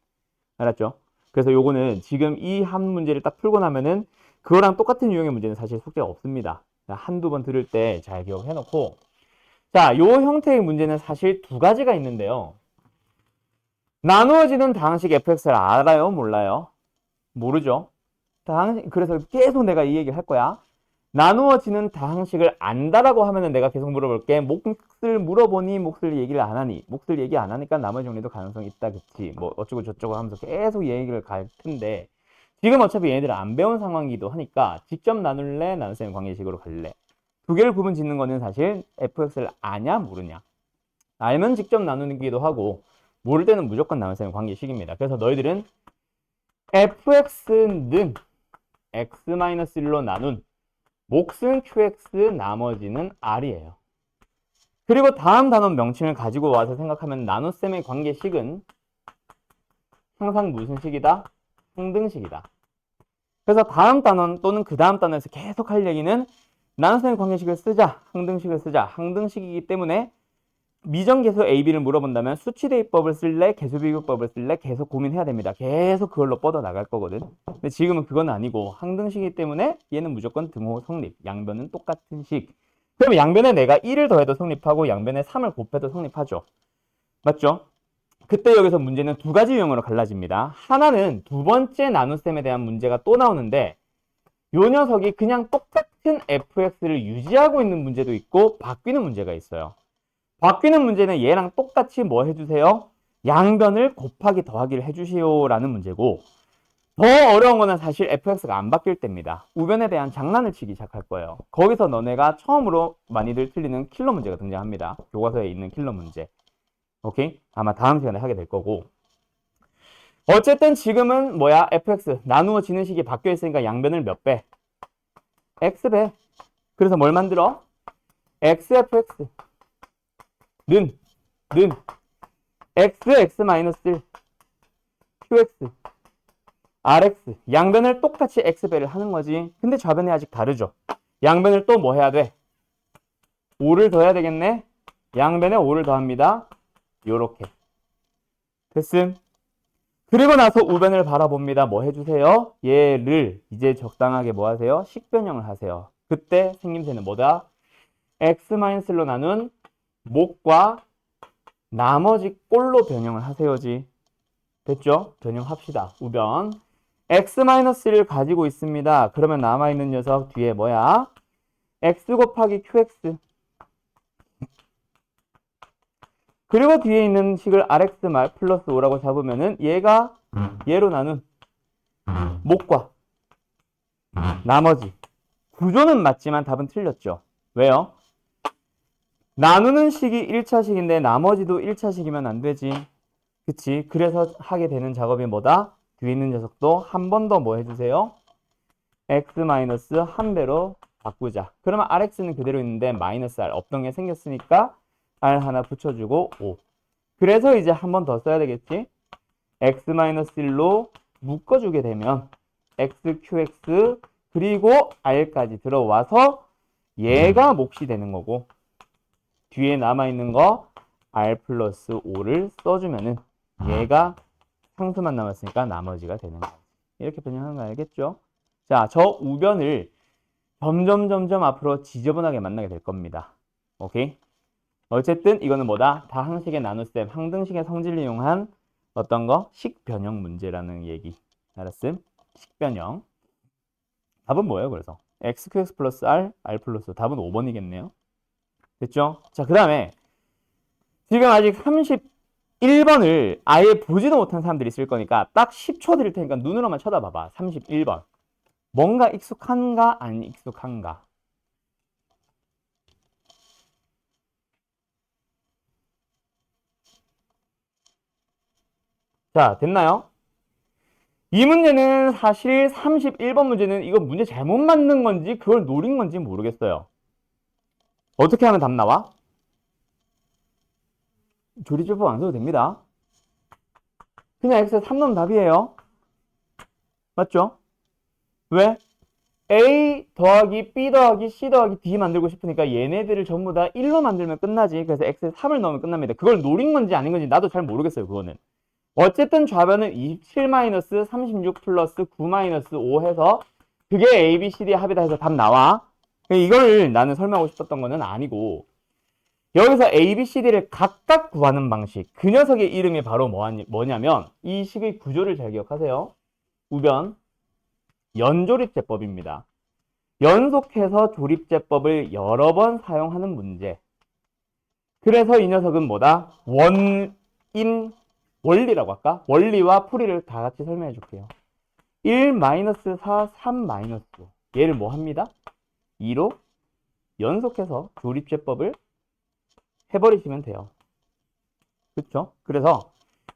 S1: 알았죠? 그래서 요거는 지금 이 한 문제를 딱 풀고 나면은 그거랑 똑같은 유형의 문제는 사실 숙제가 없습니다. 한두 번 들을 때 잘 기억해놓고. 자, 요 형태의 문제는 사실 두 가지가 있는데요. 나누어지는 다항식 fx를 알아요? 몰라요? 모르죠? 그래서 계속 내가 이 얘기를 할 거야. 나누어지는 다항식을 안다라고 하면은 내가 계속 물어볼게. 몫을 물어보니 몫을 얘기를 안 하니. 몫을 얘기 안 하니까 나머지 정리도 가능성이 있다. 그치? 뭐 어쩌고 저쩌고 하면서 계속 얘기를 갈 텐데 지금 어차피 얘네들은 안 배운 상황이기도 하니까 직접 나눌래? 나눗셈 관계식으로 갈래? 두 개를 구분 짓는 거는 사실 fx를 아냐 모르냐. 알면 직접 나누기도 하고 모를 때는 무조건 나눗셈 관계식입니다. 그래서 너희들은 fx는 x-1로 나눈 몫은 qx 나머지는 r이에요. 그리고 다음 단원 명칭을 가지고 와서 생각하면 나눗셈의 관계식은 항상 무슨 식이다? 항등식이다. 그래서 다음 단원 또는 그 다음 단원에서 계속 할 얘기는 나눗셈의 관계식을 쓰자, 항등식을 쓰자. 항등식이기 때문에 미정계수 AB를 물어본다면 수치대입법을 쓸래? 계수비교법을 쓸래? 계속 고민해야 됩니다. 계속 그걸로 뻗어나갈 거거든. 근데 지금은 그건 아니고 항등식이기 때문에 얘는 무조건 등호 성립. 양변은 똑같은 식. 그럼 양변에 내가 1을 더해도 성립하고 양변에 3을 곱해도 성립하죠. 맞죠? 그때 여기서 문제는 두 가지 유형으로 갈라집니다. 하나는 두 번째 나눗셈에 대한 문제가 또 나오는데 요 녀석이 그냥 똑같은 fx를 유지하고 있는 문제도 있고 바뀌는 문제가 있어요. 바뀌는 문제는 얘랑 똑같이 뭐 해주세요? 양변을 곱하기 더하기를 해주시오 라는 문제고 더 어려운 거는 사실 fx가 안 바뀔 때입니다. 우변에 대한 장난을 치기 시작할 거예요. 거기서 너네가 처음으로 많이들 틀리는 킬러 문제가 등장합니다. 교과서에 있는 킬러 문제. 오케이? 아마 다음 시간에 하게 될 거고 어쨌든 지금은 뭐야? fx 나누어지는 식이 바뀌어 있으니까 양변을 몇 배? x배. 그래서 뭘 만들어? xfx 는 x-1 qx rx 양변을 똑같이 x배를 하는 거지. 근데 좌변이 아직 다르죠. 양변을 또 뭐 해야 돼? 5를 더해야 되겠네. 양변에 5를 더합니다. 요렇게 됐음? 그리고 나서 우변을 바라봅니다. 뭐 해주세요? 얘를 이제 적당하게 뭐 하세요? 식변형을 하세요. 그때 생김새는 뭐다? x-1로 나눈 목과 나머지 꼴로 변형을 하세요지. 됐죠? 변형합시다. 우변. x-1을 가지고 있습니다. 그러면 남아있는 녀석 뒤에 뭐야? x 곱하기 qx. 그리고 뒤에 있는 식을 rx 말 플러스 5라고 잡으면은 얘가 얘로 나눈 목과 나머지. 구조는 맞지만 답은 틀렸죠. 왜요? 나누는 식이 1차식인데 나머지도 1차식이면 안 되지. 그치? 그래서 하게 되는 작업이 뭐다? 뒤에 있는 녀석도 한 번 더 뭐 해주세요? x 마이너스 한 배로 바꾸자. 그러면 rx는 그대로 있는데 마이너스 r 없던 게 생겼으니까 r 하나 붙여주고 5. 그래서 이제 한 번 더 써야 되겠지? x 마이너스 1로 묶어주게 되면 x, qx 그리고 r까지 들어와서 얘가 몫이 되는 거고 뒤에 남아있는 거 r 플러스 5를 써주면은 얘가 상수만 남았으니까 나머지가 되는 거지. 이렇게 변형하는 거 알겠죠? 자, 저 우변을 점점 앞으로 지저분하게 만나게 될 겁니다. 오케이? 어쨌든 이거는 뭐다? 다항식의 나눗셈, 항등식의 성질을 이용한 어떤 거? 식변형 문제라는 얘기. 알았음? 식변형. 답은 뭐예요, 그래서? xqx 플러스 r, r 플러스 5. 답은 5번이겠네요. 됐죠? 자, 그 다음에 지금 아직 31번을 아예 보지도 못한 사람들이 있을 거니까 딱 10초 드릴 테니까 눈으로만 쳐다봐봐. 31번. 뭔가 익숙한가 안 익숙한가? 자, 됐나요? 이 문제는 사실 31번 문제는 이거 문제 잘못 맞는 건지 그걸 노린 건지 모르겠어요. 어떻게 하면 답 나와? 조리제법 안 써도 됩니다. 그냥 x에 3 넣으면 답이에요. 맞죠? 왜? a 더하기 b 더하기 c 더하기 d 만들고 싶으니까 얘네들을 전부 다 1로 만들면 끝나지. 그래서 x에 3을 넣으면 끝납니다. 그걸 노린 건지 아닌 건지 나도 잘 모르겠어요. 그거는. 어쨌든 좌변은 27-36 플러스 9-5 해서 그게 a, b, c, d 합이다 해서 답 나와. 이걸 나는 설명하고 싶었던 거는 아니고 여기서 a, b, c, d를 각각 구하는 방식. 그 녀석의 이름이 바로 뭐냐면 이 식의 구조를 잘 기억하세요. 우변 연조립제법입니다. 연속해서 조립제법을 여러 번 사용하는 문제. 그래서 이 녀석은 뭐다? 원인 원리라고 할까? 원리와 풀이를 다 같이 설명해 줄게요. 1-4, 3-5. 얘를 뭐 합니다? 2로 연속해서 조립제법을 해버리시면 돼요. 그쵸? 그래서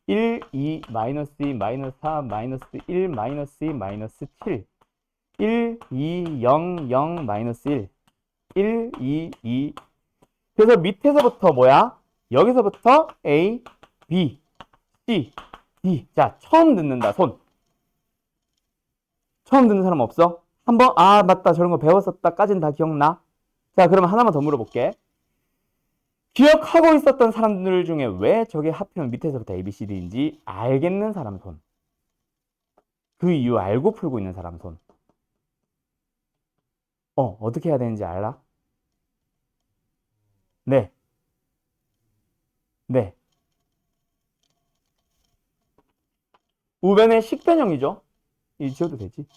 S1: 1, 2, 마이너스 2, 마이너스 4, 마이너스 1, 마이너스 2, 마이너스 7 1, 2, 0, 0, 마이너스 1 1, 2, 2 그래서 밑에서부터 뭐야? 여기서부터 A, B, C, D. 자, 처음 듣는다. 손. 처음 듣는 사람 없어? 한번 아 맞다 저런 거 배웠었다까지는 다 기억나? 자, 그러면 하나만 더 물어볼게. 기억하고 있었던 사람들 중에 왜 저게 하필 밑에서부터 A, B, C, D인지 알겠는 사람 손. 그 이유 알고 풀고 있는 사람 손. 어떻게 해야 되는지 알아? 네. 네. 우변의 식변형이죠. 이 지워도 되지.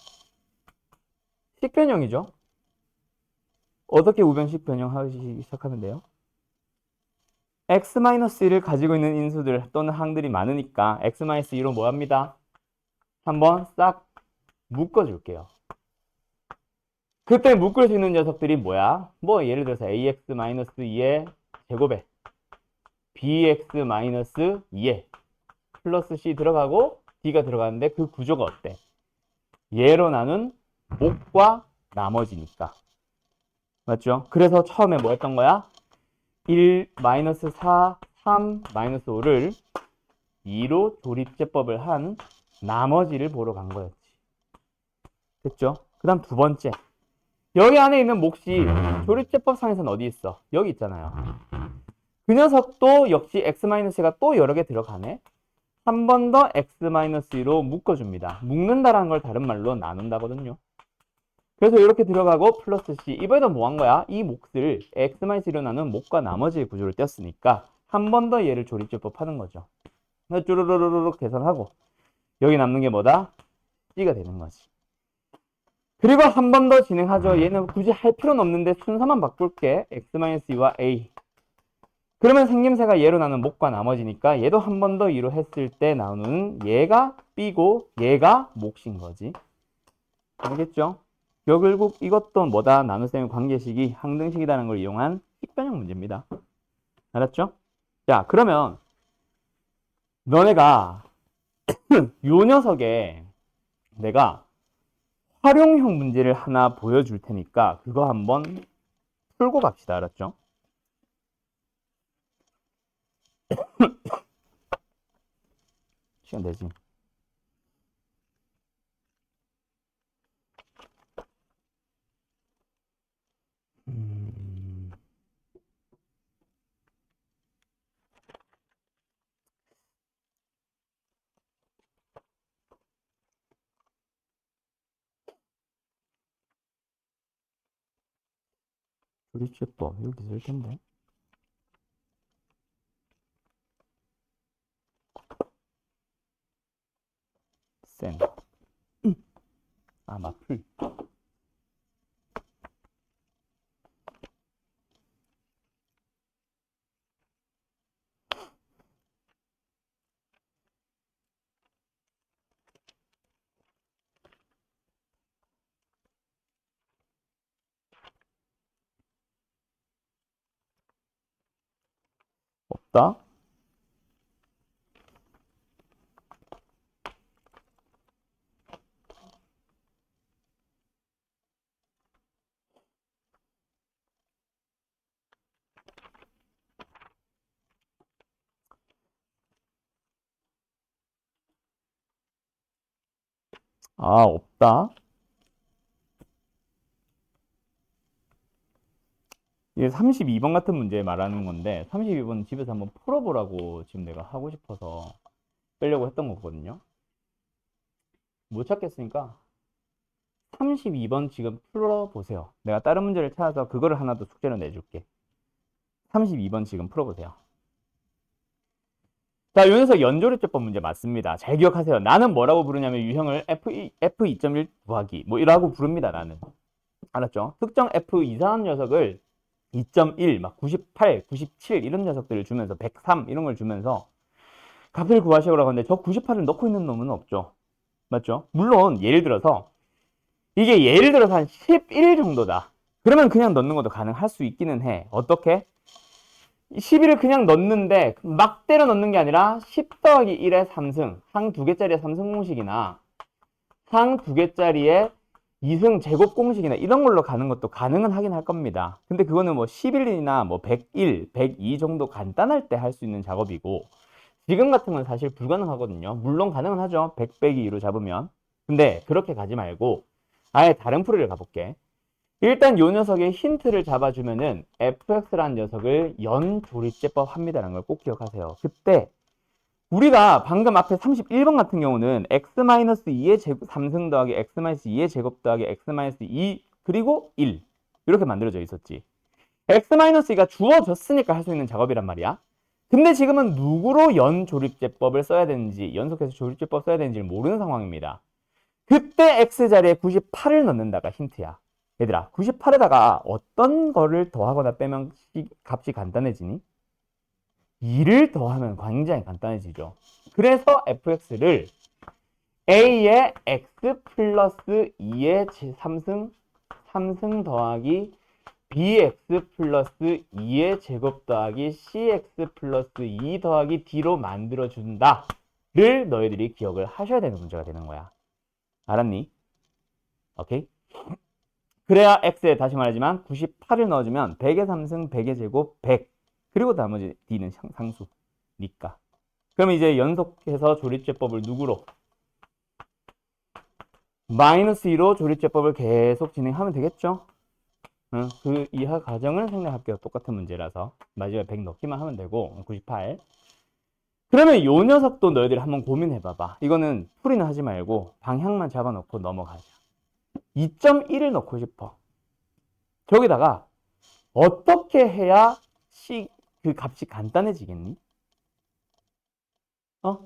S1: 식변형이죠. 어떻게 우변 식변형 하기 시작하면 돼요? x-1을 가지고 있는 인수들 또는 항들이 많으니까 x-2로 뭐 합니다? 한번 싹 묶어줄게요. 그때 묶을 수 있는 녀석들이 뭐야? 뭐 예를 들어서 ax-2의 제곱에 bx-2의 플러스 c 들어가고 d가 들어가는데 그 구조가 어때? 얘로 나눈 목과 나머지니까. 맞죠? 그래서 처음에 뭐 했던 거야? 1-4, 3-5를 2로 조립제법을 한 나머지를 보러 간 거였지. 됐죠? 그 다음 두 번째. 여기 안에 있는 몫이 조립제법상에서는 어디 있어? 여기 있잖아요. 그 녀석도 역시 x-가 또 여러 개 들어가네. 한 번 더 x-2로 묶어줍니다. 묶는다라는 걸 다른 말로 나눈다거든요. 그래서 이렇게 들어가고 플러스 c. 이번에도 뭐 한 거야? 이 몫을 x-1로 나눈 몫과 나머지의 구조를 떼었으니까 한 번 더 얘를 조립제법 하는 거죠. 그래서 쭈루루루룩 계산하고 여기 남는 게 뭐다? c가 되는 거지. 그리고 한 번 더 진행하죠. 얘는 굳이 할 필요는 없는데 순서만 바꿀게. x-2와 a. 그러면 생김새가 얘로 나눈 몫과 나머지니까 얘도 한 번 더 2로 했을 때 나오는 얘가 b고 얘가 몫인 거지. 알겠죠? 결국 이것도 뭐다? 나눗셈의 관계식이 항등식이라는 걸 이용한 식변형 문제입니다. 알았죠? 자, 그러면 너네가 요 녀석에 내가 활용형 문제를 하나 보여줄 테니까 그거 한번 풀고 갑시다. 알았죠? 시간 되지? 조립제법 여기 있을 텐데. 쌤. 아, 마풀. 없다? 아, 없다? 이게 32번 같은 문제 말하는 건데 32번 집에서 한번 풀어보라고 지금 내가 하고 싶어서 빼려고 했던 거거든요. 못 찾겠으니까 32번 지금 풀어보세요. 내가 다른 문제를 찾아서 그거를 하나 더 숙제로 내줄게. 32번 지금 풀어보세요. 자, 요 녀석 연조립제법 문제 맞습니다. 잘 기억하세요. 나는 뭐라고 부르냐면 유형을 F2.1 구하기 뭐 이라고 부릅니다. 나는. 알았죠? 특정 F 이상한 녀석을 2.1, 막 98, 97 이런 녀석들을 주면서 103 이런 걸 주면서 값을 구하시오라고 하는데 저 98을 넣고 있는 놈은 없죠. 맞죠? 물론 예를 들어서 이게 예를 들어서 한 11 정도다. 그러면 그냥 넣는 것도 가능할 수 있기는 해. 어떻게? 11을 그냥 넣는데 막 때려 넣는 게 아니라 10 더하기 1의 3승, 항 2개짜리의 3승 공식이나 항 2개짜리의 2승 제곱 공식이나 이런 걸로 가는 것도 가능은 하긴 할 겁니다. 근데 그거는 뭐 11이나 뭐 101, 102 정도 간단할 때 할 수 있는 작업이고 지금 같은 건 사실 불가능하거든요. 물론 가능은 하죠. 100 빼기 2로 잡으면. 근데 그렇게 가지 말고 아예 다른 풀이를 가볼게. 일단 요 녀석의 힌트를 잡아주면은 fx라는 녀석을 연조립제법 합니다라는 걸 꼭 기억하세요. 그때 우리가 방금 앞에 31번 같은 경우는 x-2의 제곱 3승 더하기 x-2의 제곱 더하기 x-2 그리고 1 이렇게 만들어져 있었지. x-2가 주어졌으니까 할 수 있는 작업이란 말이야. 근데 지금은 누구로 연조립제법을 써야 되는지 연속해서 조립제법 써야 되는지를 모르는 상황입니다. 그때 x자리에 98을 넣는다가 힌트야. 얘들아 98에다가 어떤 거를 더하거나 빼면 값이 간단해지니? 2를 더하면 굉장히 간단해지죠. 그래서 fx를 a의 x 플러스 2의 3승 더하기 bx 플러스 2의 제곱 더하기 cx 플러스 2 더하기 d로 만들어준다 를 너희들이 기억을 하셔야 되는 문제가 되는 거야. 알았니? 오케이? 그래야 x에 다시 말하지만 98을 넣어주면 100의 3승 100의 제곱 100 그리고 나머지 d는 상수니까. 그럼 이제 연속해서 조립제법을 누구로? 마이너스 2로 조립제법을 계속 진행하면 되겠죠? 그 이하 과정을 생략할게요. 똑같은 문제라서 마지막에 100 넣기만 하면 되고 98. 그러면 요 녀석도 너희들이 한번 고민해봐봐. 이거는 풀이는 하지 말고 방향만 잡아놓고 넘어가자. 2.1을 넣고 싶어. 저기다가 어떻게 해야 그 값이 간단해지겠니? 어?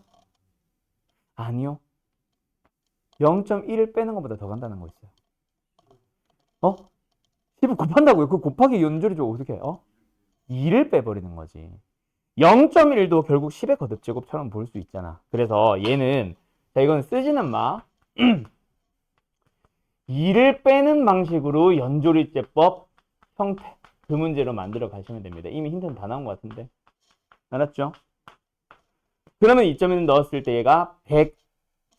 S1: 아니요. 0.1을 빼는 것보다 더 간단한 거 있어요. 어? 10을 곱한다고요? 그 곱하기 연절이죠. 어떻게 해요? 2를 빼버리는 거지. 0.1도 결국 10의 거듭제곱처럼 볼 수 있잖아. 그래서 얘는, 자, 이건 쓰지는 마. 2를 빼는 방식으로 연조리제법 형태, 그 문제로 만들어 가시면 됩니다. 이미 힌트는 다 나온 것 같은데. 알았죠? 그러면 2.1을 넣었을 때 얘가 100,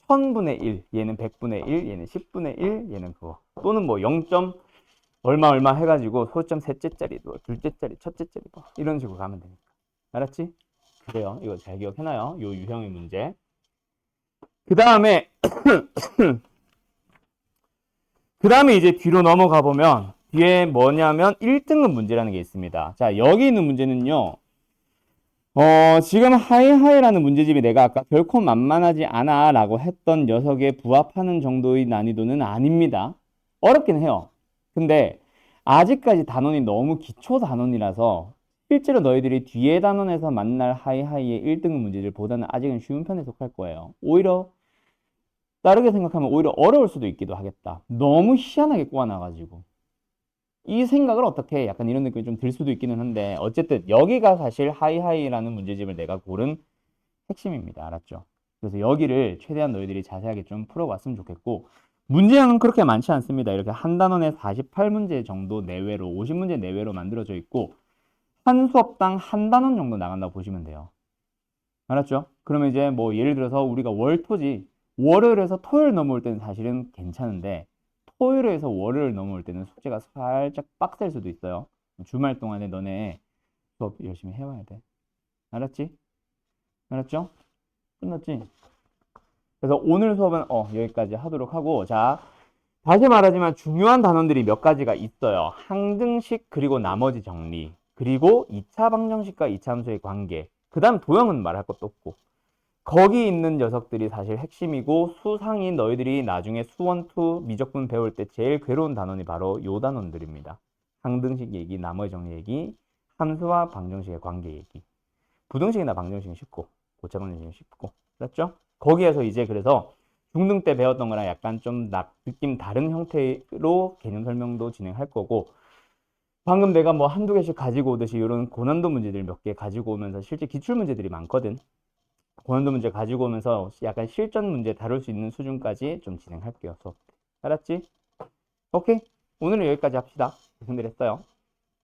S1: 1000분의 1, 얘는 100분의 1, 얘는 10분의 1, 얘는 그거. 또는 뭐 0. 얼마 해가지고 소점 셋째짜리, 둘째짜리, 첫째짜리 뭐 이런 식으로 가면 되니까. 알았지? 그래요. 이거 잘 기억해놔요. 요 유형의 문제. 그 다음에 이제 뒤로 넘어가 보면 뒤에 뭐냐면 1등급 문제라는 게 있습니다. 자, 여기 있는 문제는요. 지금 하이하이라는 문제집이 내가 아까 결코 만만하지 않아 라고 했던 녀석에 부합하는 정도의 난이도는 아닙니다. 어렵긴 해요. 근데 아직까지 단원이 너무 기초 단원이라서 실제로 너희들이 뒤에 단원에서 만날 하이하이의 1등급 문제들보다는 아직은 쉬운 편에 속할 거예요. 오히려 다르게 생각하면 오히려 어려울 수도 있기도 하겠다. 너무 희한하게 꼬아놔가지고. 이 생각을 어떻게 해? 약간 이런 느낌이 좀 들 수도 있기는 한데 어쨌든 여기가 사실 하이하이라는 문제집을 내가 고른 핵심입니다. 알았죠? 그래서 여기를 최대한 너희들이 자세하게 좀 풀어봤으면 좋겠고 문제량은 그렇게 많지 않습니다. 이렇게 한 단원에 48문제 정도 내외로 50문제 내외로 만들어져 있고 한 수업당 한 단원 정도 나간다고 보시면 돼요. 알았죠? 그러면 이제 뭐 예를 들어서 우리가 월토지 월요일에서 토요일 넘어올 때는 사실은 괜찮은데 토요일에서 월요일 넘어올 때는 숙제가 살짝 빡셀 수도 있어요. 주말 동안에 너네 수업 열심히 해와야 돼. 알았지? 알았죠? 끝났지? 그래서 오늘 수업은 여기까지 하도록 하고 자 다시 말하지만 중요한 단원들이 몇 가지가 있어요. 항등식 그리고 나머지 정리 그리고 2차 방정식과 2차 함수의 관계 그 다음 도형은 말할 것도 없고 거기 있는 녀석들이 사실 핵심이고 수상인 너희들이 나중에 수원2 미적분 배울 때 제일 괴로운 단원이 바로 요 단원들입니다. 항등식 얘기, 나머지 정리 얘기, 함수와 방정식의 관계 얘기. 부등식이나 방정식은 쉽고 고차 방정식은 쉽고 그렇죠? 거기에서 이제 그래서 중등 때 배웠던 거랑 약간 좀 느낌 다른 형태로 개념 설명도 진행할 거고 방금 내가 뭐 한두 개씩 가지고 오듯이 이런 고난도 문제들 몇 개 가지고 오면서 실제 기출 문제들이 많거든. 고난도 문제 가지고 오면서 약간 실전 문제 다룰 수 있는 수준까지 좀 진행할게요. 수업. 알았지? 오케이. 오늘은 여기까지 합시다. 고생들 했어요.